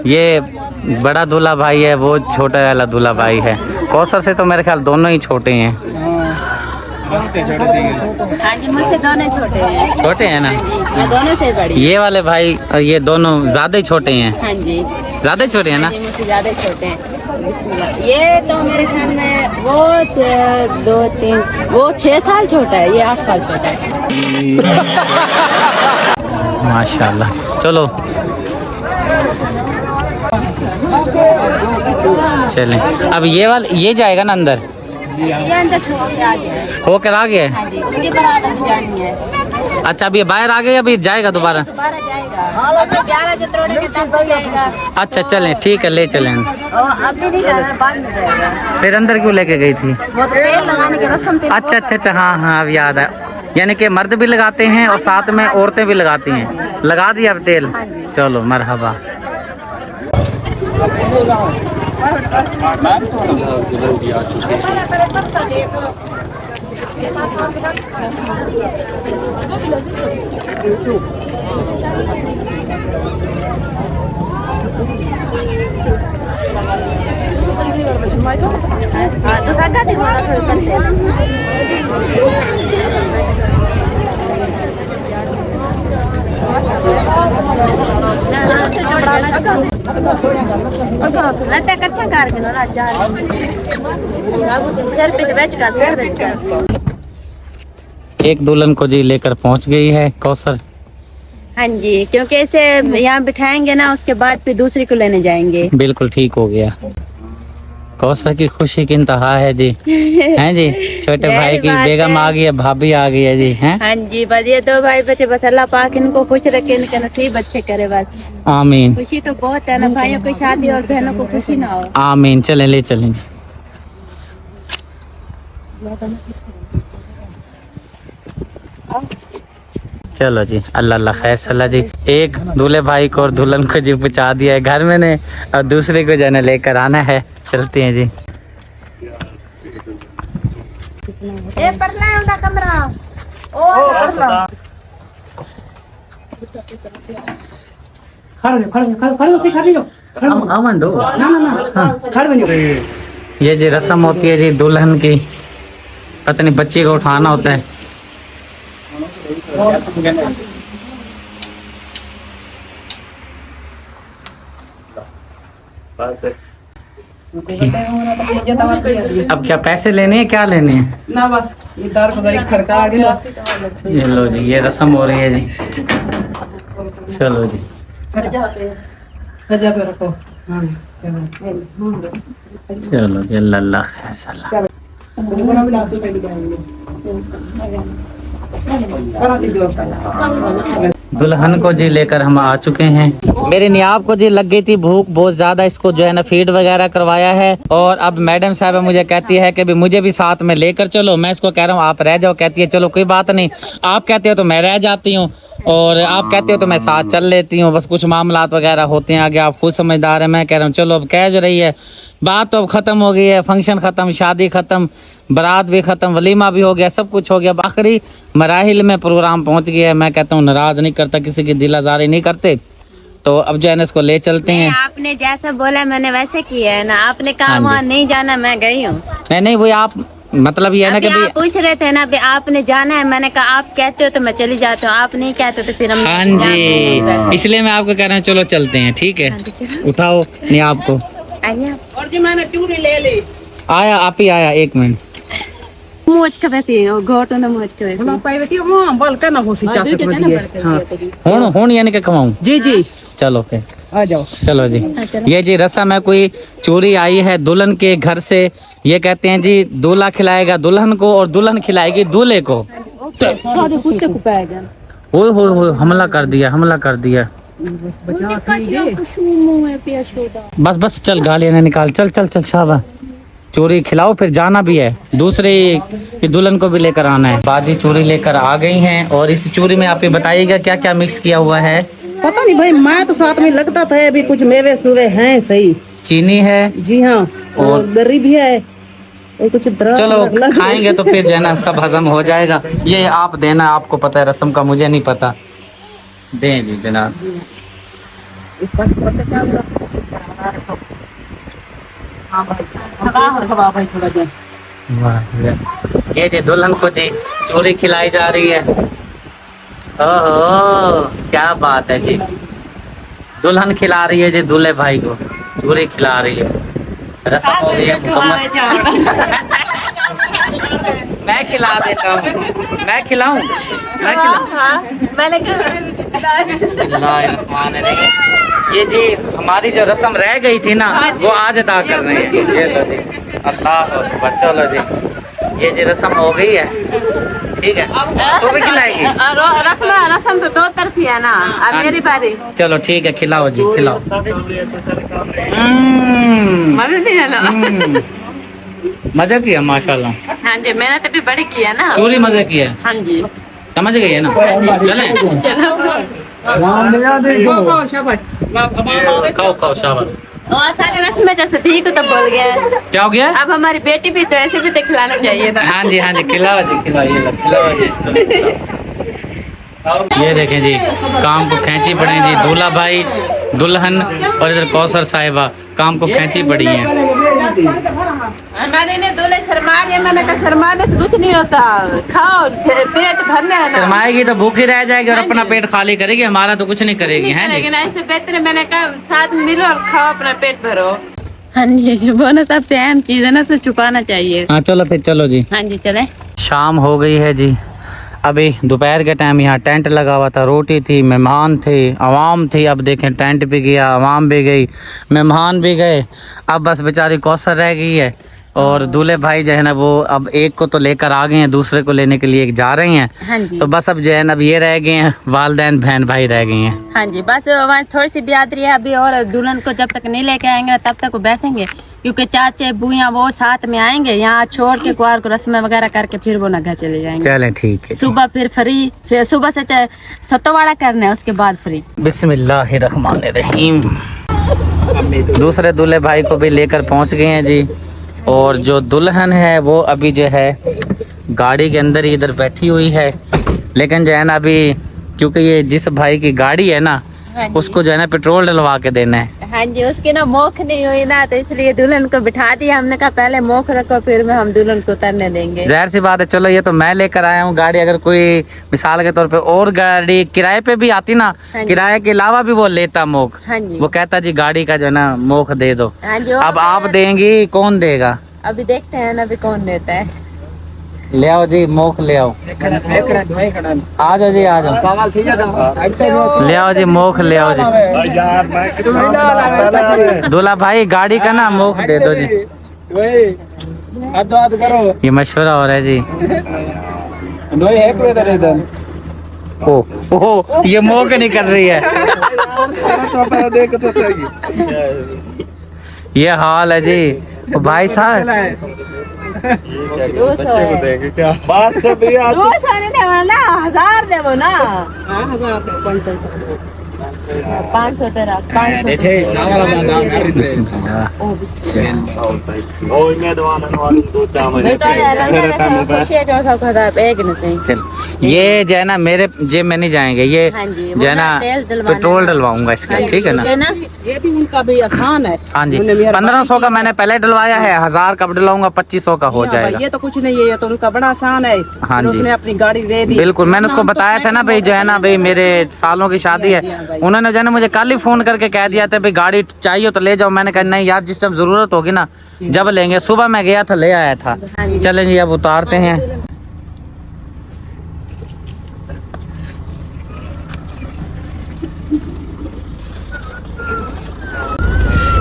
ये बड़ा दूल्हा भाई है, वो छोटा वाला दूल्हा भाई है। कौसर से तो मेरे ख्याल दोनों ही छोटे हैं। हाँ जी, मुझसे दोनों छोटे हैं। छोटे हैं ना? मैं दोनों से बड़ी। ये वाले भाई और ये दोनों ज़्यादा ही छोटे हैं। हाँ जी, ज़्यादा ही छोटे हैं ना? हाँ जी, मुझसे ज़्यादा छोटे हैं। बिस्मिल्लाह। ये तो मेरे ख्याल में वो 2-3 वो 6 साल छोटा है, ये 8 साल छोटा है। माशाल्लाह। चलो चलें, अब ये वाला ये जाएगा ना अंदर, ये अंदर से होके आ गया है। होकर आ गया है। हाँ जी, उसके बारात अभी जानी है। अच्छा, अब ये बाहर आ गया, अभी जाएगा दोबारा? दोबारा जाएगा, अभी 11 जो तोड़ने के तक जाएगा। अच्छा चलें, ठीक है, ले चलें। और अभी नहीं जाना, बाद में जाएगा। फिर अंदर क्यों लेके गई थी? वो तो तेल लगाने की रस्म थी। अच्छा अच्छा अच्छा, हाँ हाँ, अब याद है। यानी कि मर्द भी लगाते हैं और साथ में औरतें भी लगाती हैं। लगा दिया अब तेल? चलो मरहबा। तो काका दिखाना एक दुल्हन को जी लेकर पहुंच गई है कौसर। हाँ जी, क्योंकि इसे यहाँ बिठाएंगे ना, उसके बाद फिर दूसरी को लेने जाएंगे। बिल्कुल ठीक हो गया। कौसर की खुशी की इंतहा है जी। हैं जी, छोटे भाई की बेगम आ गई है, भाभी आ गई है जी। हैं? हाँ जी, बस ये 2 भाई बच्चे, बस अल्लाह पाक इनको खुश रखे, इनके नसीब अच्छे करे बस। आमीन खुशी तो बहुत है ना, भाइयों की शादी और बहनों को खुशी ना हो। आमीन। चलें, ले चलें जी। चलो जी, अल्लाह अल्लाह खैर सल्ला जी। एक दूल्हे भाई को और दुल्हन को जी पहुंचा दिया है घर में ने, और दूसरे को जाने लेकर आना है। चलते हैं जी। ये परला है उनका कमरा। ओ परला। ये जी रस्म होती है जी दुल्हन की, पता नहीं बच्ची को उठाना होता है। अब क्या पैसे लेने हैं, क्या लेने हैं? ना बस ये दार को दरी खड़का आ गया। ये लो जी, ये रस्म हो रही है जी। चलो जी, सजा पे रखो। चलो जी, अल्लाह अल्लाह खैर सल्ला। दुल्हन को जी लेकर हम आ चुके हैं। मेरे नियाब को जी लग गई थी भूख बहुत ज्यादा, इसको जो है ना फीड वगैरह करवाया है। और अब मैडम साहब मुझे कहती है कि भी मुझे भी साथ में लेकर चलो। मैं इसको कह रहा हूँ आप रह जाओ, कहती है चलो कोई बात नहीं, आप कहते हो तो मैं रह जाती हूँ और आप कहते हो तो मैं साथ चल लेती हूँ। बस कुछ मामलात वगैरह होते हैं आगे, आप खुद समझदार है। मैं कह रहा हूँ चलो, अब कह जो रही है बात तो अब ख़त्म हो गई है, फंक्शन ख़त्म, शादी ख़त्म, बारात भी ख़त्म, वलीमा भी हो गया, सब कुछ हो गया। अब आखिरी मराहिल में प्रोग्राम पहुँच गया है। मैं कहता हूँ नाराज़ नहीं करता, किसी की दिल आज़ारी नहीं करते। तो अब जो है ना इसको ले चलते हैं। आपने जैसा बोला मैंने वैसे किया है ना, आपने कहा वहाँ नहीं जाना, मैं गई हूँ। नहीं वही आप मतलब ये है ना कि अभी आप पूछ रहे थे ना अभी आपने जाना है, मैंने कहा आप कहते हो तो मैं चली जाती हूँ, आप नहीं कहते हो तो फिर हम हाँ जी, इसलिए मैं आपको कह रहा हूँ चलो चलते हैं, ठीक है। उठाओ नहीं आपको आइए आप। और जी मैंने चूड़ी ले ली। आया आप ही आया, 1 मिनट। मोज का बैठी है, घोटो ना मोज का बैठी हम पाइवती हम बल के ना हो सी चासक दिए। हां हुन यानी कि कमाऊं। जी जी चलो फिर आ जाओ। चलो जी। ये जी रस्म है, कोई चोरी आई है दुल्हन के घर से। ये कहते हैं जी दूल्हा खिलाएगा दुल्हन को और दुल्हन खिलाएगी दूल्हे को। सारे कुत्ते को पाएगा। ओए होए होए, हमला कर दिया, हमला कर दिया। बस बस चल गालियां ना निकाल, चल चल चल शाबाश। चूरी खिलाओ फिर जाना भी है, दूसरे की दुल्हन को भी लेकर आना है। बाजी चूरी लेकर आ गई हैं और इस चूरी में आप ये बताइएगा क्या क्या मिक्स किया हुआ है। पता नहीं भाई, मैं तो साथ में लगता था अभी कुछ मेवे सुवे हैं सही। चीनी है जी हाँ, और दरी भी है और कुछ चलो खाएंगे तो फिर जो है ना सब हजम हो जाएगा। ये आप देना, आपको पता है रस्म का, मुझे नहीं पता। दें जी जनाब। ये जी दुल्हन को जी चूरी खिलाई जा रही है। ओहो क्या बात है जी, दुल्हन खिला रही है जी दूल्हे भाई को, चूरी खिला रही है। रस्म हो गई है मुकम्मल। मैं खिला देता हूँ, मैं खिलाऊं, मैं ये जी हमारी जो रस्म रह गई थी ना वो आज अदा कर रहे हैं। ये लो जी, अल्लाह अकबर। चलो जी, ये जी रस्म हो गई है, ठीक है। तो भी खिलाएगी। रस्म तो 2 तरफी है ना, अब मेरी बारी। चलो ठीक है, खिलाओ जी खिलाओ। मजा किया माशाल्लाह। हाँ जी, मैंने तो भी बड़ी किया ना, पूरी मजा किया। हाँ जी, समझ गई है ना। चलें खाओ खाओ शाबाश। और सारे रस्म जैसे थी तो बोल गया। क्या हो गया? अब हमारी बेटी भी तो ऐसे भी तो खिलाना चाहिए था। हाँ जी हाँ जी, खिलाओ जी खिलाओ, ये लो खिलाओ जी इसको। ये देखें जी, काम को खींची पड़े जी दूल्हा भाई दुल्हन, और इधर कौसर साहिबा काम को खींची पड़ी हैं। हमारे ने दूल्हे शर्मा गए, मैंने कहा शर्मा दे तो कुछ नहीं होता, खाओ पेट भरना है ना। शर्माएगी तो भूखी रह जाएगी और अपना पेट खाली करेगी, हमारा तो कुछ नहीं करेगी, है लेकिन ऐसे बेहतर है, मैंने कहा साथ मिलो और खाओ, अपना पेट भरो। हाँ जी, वो ना सबसे अहम चीज है ना, उसे छुपाना चाहिए। हाँ चलो फिर चलो जी। हाँ जी चले। शाम हो गई है जी, अभी दोपहर के टाइम यहाँ टेंट लगा हुआ था, रोटी थी, मेहमान थे, आवाम थी। अब देखें टेंट भी गया, आवाम भी गई, मेहमान भी गए। अब बस बेचारी कौसर रह गई है और दूल्हे भाई जो है ना वो अब एक को तो लेकर आ गए हैं, दूसरे को लेने के लिए जा रहे हैं। हाँ जी। तो बस अब जो है ना अब ये रह गए हैं, वालदैन बहन भाई रह गए हैं। हाँ जी, बस वहाँ थोड़ी सी बिरादरी है अभी, और दुल्हन को जब तक नहीं लेके आएंगे तब तक वो बैठेंगे, क्योंकि चाचे बुआ वो साथ में आएंगे। यहाँ छोड़ के कुआर को रस्में वगैरह करके फिर वो ना घर चले जाएंगे। चलें ठीक है। सुबह फिर फ्री, फिर सुबह से सतोवाड़ा करना है, उसके बाद फ्री। बिस्मिल्लाहिर्रहमानिर्रहीम। दूसरे दूल्हे भाई को भी लेकर पहुंच गए हैं जी, और जो दुल्हन है वो अभी जो है गाड़ी के अंदर ही इधर बैठी हुई है। लेकिन जो है ना अभी क्योंकि ये जिस भाई की गाड़ी है ना उसको जो है ना पेट्रोल डलवा के देना है। हाँ जी, उसकी ना मोख नहीं हुई ना, तो इसलिए दुल्हन को बिठा दिया। हमने कहा पहले मोख रखो, फिर में हम दुल्हन को उतरने देंगे। जाहिर सी बात है, चलो ये तो मैं लेकर आया हूँ गाड़ी, अगर कोई मिसाल के तौर पे और गाड़ी किराए पे भी आती ना, किराए के अलावा भी वो लेता मोख। हाँ जी, वो कहता जी गाड़ी का जो है ना मोख दे दो। हाँ जी, अब आप देंगी, कौन देगा? अभी देखते हैं ना अभी कौन देता है। ले आओ जी मोख, ले आओ, आ जाओ जी, आ जाओ, ले आओ जी मोख, ले आओ जी। दूल्हा भाई गाड़ी का ना मोख दे दो जी। ये मशवरा हो रहा है जी। ओ ये मोख नहीं कर रही है। ये हाल है जी भाई साहब। 200 है। क्या बात से भैया 200 नहीं देना, 1000 देवो ना। 1000 500 तेरा 500 ओ मैं दवा वाली दो चावल चल ये जो है ना मेरे जेब में नहीं जाएंगे, ये हाँ जी, जो है ना तेल डलवाना पेट्रोल डलवाऊंगा इसका, ठीक है ना। ये भी उनका भी आसान है। हाँ जी, 1500 का मैंने पहले डलवाया है, 1000 का डलवाऊंगा, 2500 का हो जाएगा। ये तो कुछ नहीं है, ये तो उनका बड़ा आसान है। हाँ जी, उसने अपनी गाड़ी दे दी। बिल्कुल, मैंने उसको बताया था ना भाई, जो है ना भाई मेरे सालों की शादी है, उन्होंने जो है ना मुझे कल ही फोन करके कह दिया था भाई गाड़ी चाहिए तो ले जाओ। मैंने कहा नहीं यार, जिस टाइम जरूरत होगी ना जब लेंगे। सुबह मैं गया था ले आया था। चलें जी अब उतारते हैं।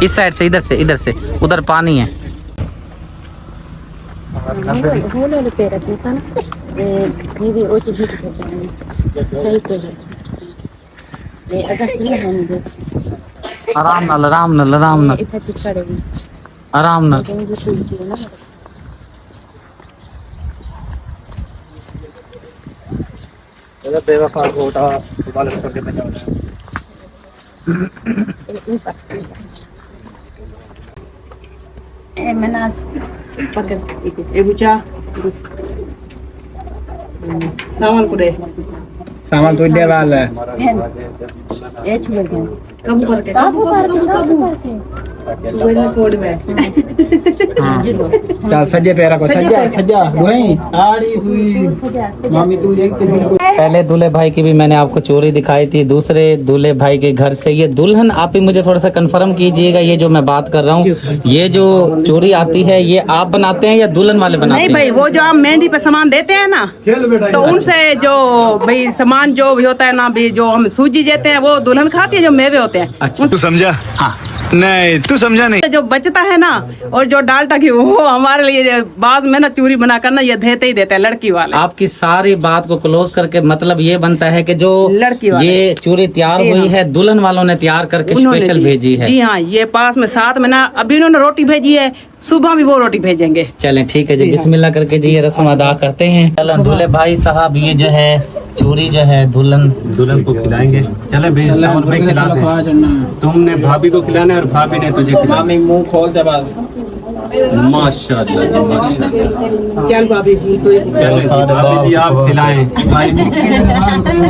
इस साइड से, इधर से उधर पानी है। आराम नाल आराम नाल आराम नाल आराम नाल। बेवफा होता वाले करके मैं जाऊंगा। सामान तो दे वाला है। चल सज्जे पैरा को सज्जा वहीं आड़ी हुई मामी तू एक तो। पहले दूल्हे भाई की भी मैंने आपको चोरी दिखाई थी, दूसरे दूल्हे भाई के घर से ये दुल्हन। आप ही मुझे थोड़ा सा कंफर्म कीजिएगा, ये जो मैं बात कर रहा हूँ, ये जो चोरी आती है ये आप बनाते हैं या दुल्हन वाले बनाते हैं? नहीं भाई, वो जो हम मेहंदी पे सामान देते हैं ना, तो उनसे जो भाई सामान जो भी होता है ना, भी जो हम सूजी देते हैं वो दुल्हन खाती है, जो मेवे होते हैं। अच्छा, तू समझा? हाँ नहीं तू समझा नहीं। जो बचता है ना, और जो डालटा की वो हमारे लिए बाद में ना चूरी बना कर ना ये देते ही देते हैं लड़की वाले। आपकी सारी बात को क्लोज करके मतलब ये बनता है कि जो लड़की वाले ये चूरी तैयार हुई है दुल्हन वालों ने तैयार करके स्पेशल भेजी है। जी हाँ, ये पास में साथ में ना अभी उन्होंने रोटी भेजी है, सुबह भी वो रोटी भेजेंगे। चलें ठीक है जी, बिस्मिल्लाह करके जी ये रस्म अदा करते हैं। चलो दूल्हे भाई साहब, ये जो है चूरी जो है दुल्हन को खिलाएंगे। चले भाई सावन भाई खिलाते हैं। तुमने भाभी को खिलाना है और भाभी ने तुझे खिलाना। मुंह खोल दे बात। माशाल्लाह जी माशाल्लाह। चल भाभी चलो भाभी जी आप खिलाएं।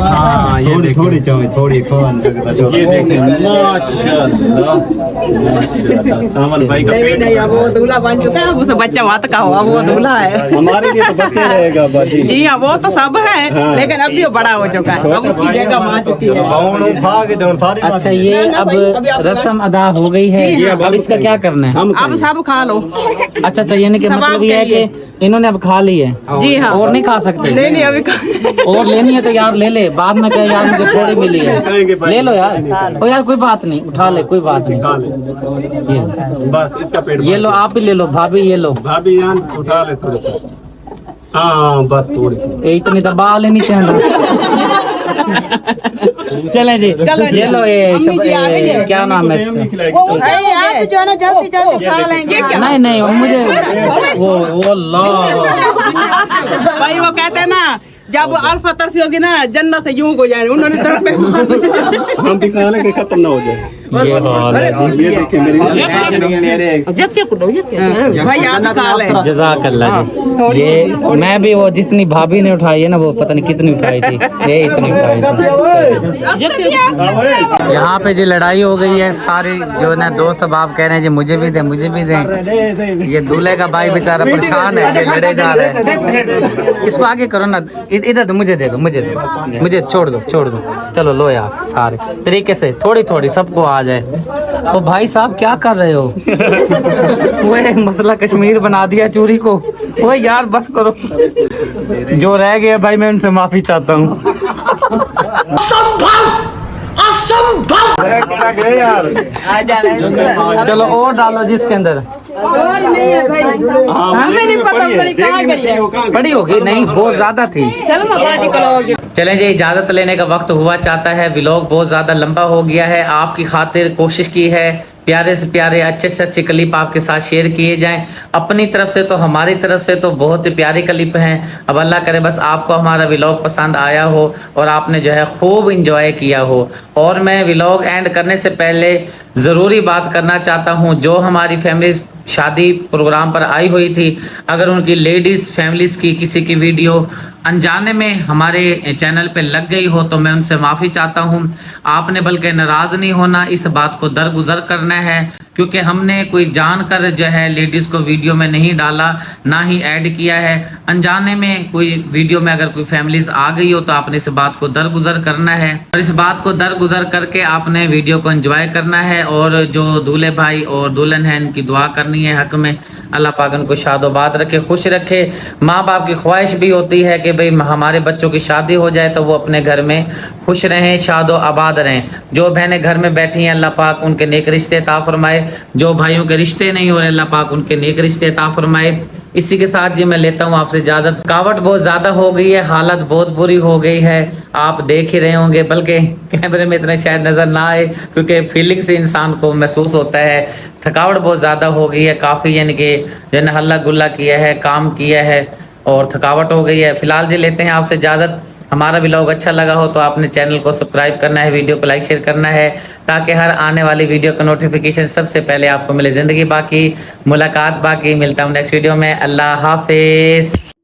हाँ ये थोड़ी थोड़ी ये देखिए माशाल्लाह माशाल्लाह। सावन भाई का पेट नहीं, अब वो दूल्हा बन चुका है, उसे बच्चा मत कहो, अब वो दूल्हा है। हमारे लिए तो बच्चे रहेगा बाजी। जी हाँ, वो तो सब है, लेकिन अभी वो बड़ा हो चुका है, अब उसकी जगह माँ चुकी है। अच्छा, ये अब रस्म अदा हो गई है, अब इसका क्या करना है? अब सब खा लो। अच्छा अच्छा, यानी कि मतलब ये है कि इन्होंने अब खा ली है। जी हाँ, और नहीं खा सकते? नहीं अभी और लेनी है तो यार ले ले, बाद में क्या यार मुझे थोड़ी मिली है, ले लो यार। ओ यार कोई बात नहीं, उठा ले, कोई बात नहीं। ये बस इसका पेट ये लो, आप ही ले लो भाभी, ये लो भाभी यार उठा ले थोड़ी सी। हाँ बस थोड़ी सी, इतनी दबा लेनी चाहिए। चले जी, ये लो, ये क्या नाम है इसका? आप जो है ना जल्दी जल्दी खा लेंगे। नहीं नहीं, मुझे वो भाई वो कहते हैं ना, जब अल्फा तरफी होगी ना जन्नत से यूं हो जाए, उन्होंने तरफ में हम भी खा लेंगे, खत्म ना हो जाए। ये हाल है जी। ये देखिए मेरी भाई आप खा ले। जज़ाकल्लाह जी। ये मैं भी वो जितनी भाभी ने उठाई है ना, वो पता नहीं कितनी उठाई थी, ये इतनी उठाई थी। यहाँ पे जी लड़ाई हो गई है, सारी जो ना दोस्त अब आप कह रहे हैं जी मुझे भी दें। ये दूल्हे का भाई बेचारा परेशान है, ये लड़े जा रहे हैं। इसको आगे करो ना, इधर दो, मुझे दे दो, मुझे छोड़ दो। चलो लो यार, सारे तरीके से थोड़ी थोड़ी सबको आ जाए। तो भाई साहब क्या कर रहे हो? वो मसला कश्मीर बना दिया चूरी को। वो यार बस करो, जो रह गया भाई मैं उनसे माफी चाहता हूँ। चलो और डालो जिसके अंदर। और नहीं है भाई, हमें नहीं पता कहाँ गई है। बड़ी होगी नहीं, बहुत ज्यादा थी। चलें जी, इजाज़त लेने का वक्त हुआ चाहता है। व्लॉग बहुत ज़्यादा लंबा हो गया है, आपकी खातिर कोशिश की है प्यारे से प्यारे अच्छे से अच्छे क्लिप आपके साथ शेयर किए जाएं। अपनी तरफ से तो हमारी तरफ से तो बहुत ही प्यारी क्लिप हैं। अब अल्लाह करे बस आपको हमारा व्लॉग पसंद आया हो और आपने जो है खूब इंजॉय किया हो। और मैं व्लॉग एंड करने से पहले ज़रूरी बात करना चाहता हूँ, जो हमारी फैमिली शादी प्रोग्राम पर आई हुई थी, अगर उनकी लेडीज़ फैमिलीज़ की किसी की वीडियो अनजाने में हमारे चैनल पे लग गई हो तो मैं उनसे माफ़ी चाहता हूँ। आपने बल्कि नाराज़ नहीं होना, इस बात को दरगुजर करना है, क्योंकि हमने कोई जानकर जो है लेडीज़ को वीडियो में नहीं डाला, ना ही ऐड किया है। अनजाने में कोई वीडियो में अगर कोई फैमिलीज़ आ गई हो तो आपने इस बात को दरगुजर करना है और इस बात को दरगुजर करके आपने वीडियो को एंजॉय करना है। और जो दूल्हे भाई और दुल्हन है इनकी दुआ करनी है हक में, अल्लाह पाक उनको शादोबाद रखे, खुश रखे। माँ बाप की ख्वाहिश भी होती है कि भाई हमारे बच्चों की शादी हो जाए तो वो अपने घर में खुश रहें, शादो आबाद रहें। जो बहनें घर में बैठी हैं अल्लाह पाक उनके नेक रिश्ते अता फरमाए, जो भाइयों के रिश्ते नहीं हो रहे अल्लाह पाक उनके नेक रिश्ते अता फरमाए। इसी के साथ जी मैं लेता हूँ आपसे इजाज़त। थकावट बहुत ज़्यादा हो गई है, हालत बहुत बुरी हो गई है, आप देख ही रहे होंगे, बल्कि कैमरे में इतना शायद नज़र ना आए क्योंकि फीलिंग से इंसान को महसूस होता है। थकावट बहुत ज़्यादा हो गई है, काफ़ी यानी कि जो है हल्ला गुल्ला किया है, काम किया है और थकावट हो गई है। फिलहाल जी लेते हैं आपसे इजाज़त। हमारा व्लॉग अच्छा लगा हो तो आपने चैनल को सब्सक्राइब करना है, वीडियो को लाइक शेयर करना है, ताकि हर आने वाली वीडियो का नोटिफिकेशन सबसे पहले आपको मिले। ज़िंदगी बाकी, मुलाकात बाकी। मिलता हूँ नेक्स्ट वीडियो में। अल्लाह हाफिज़।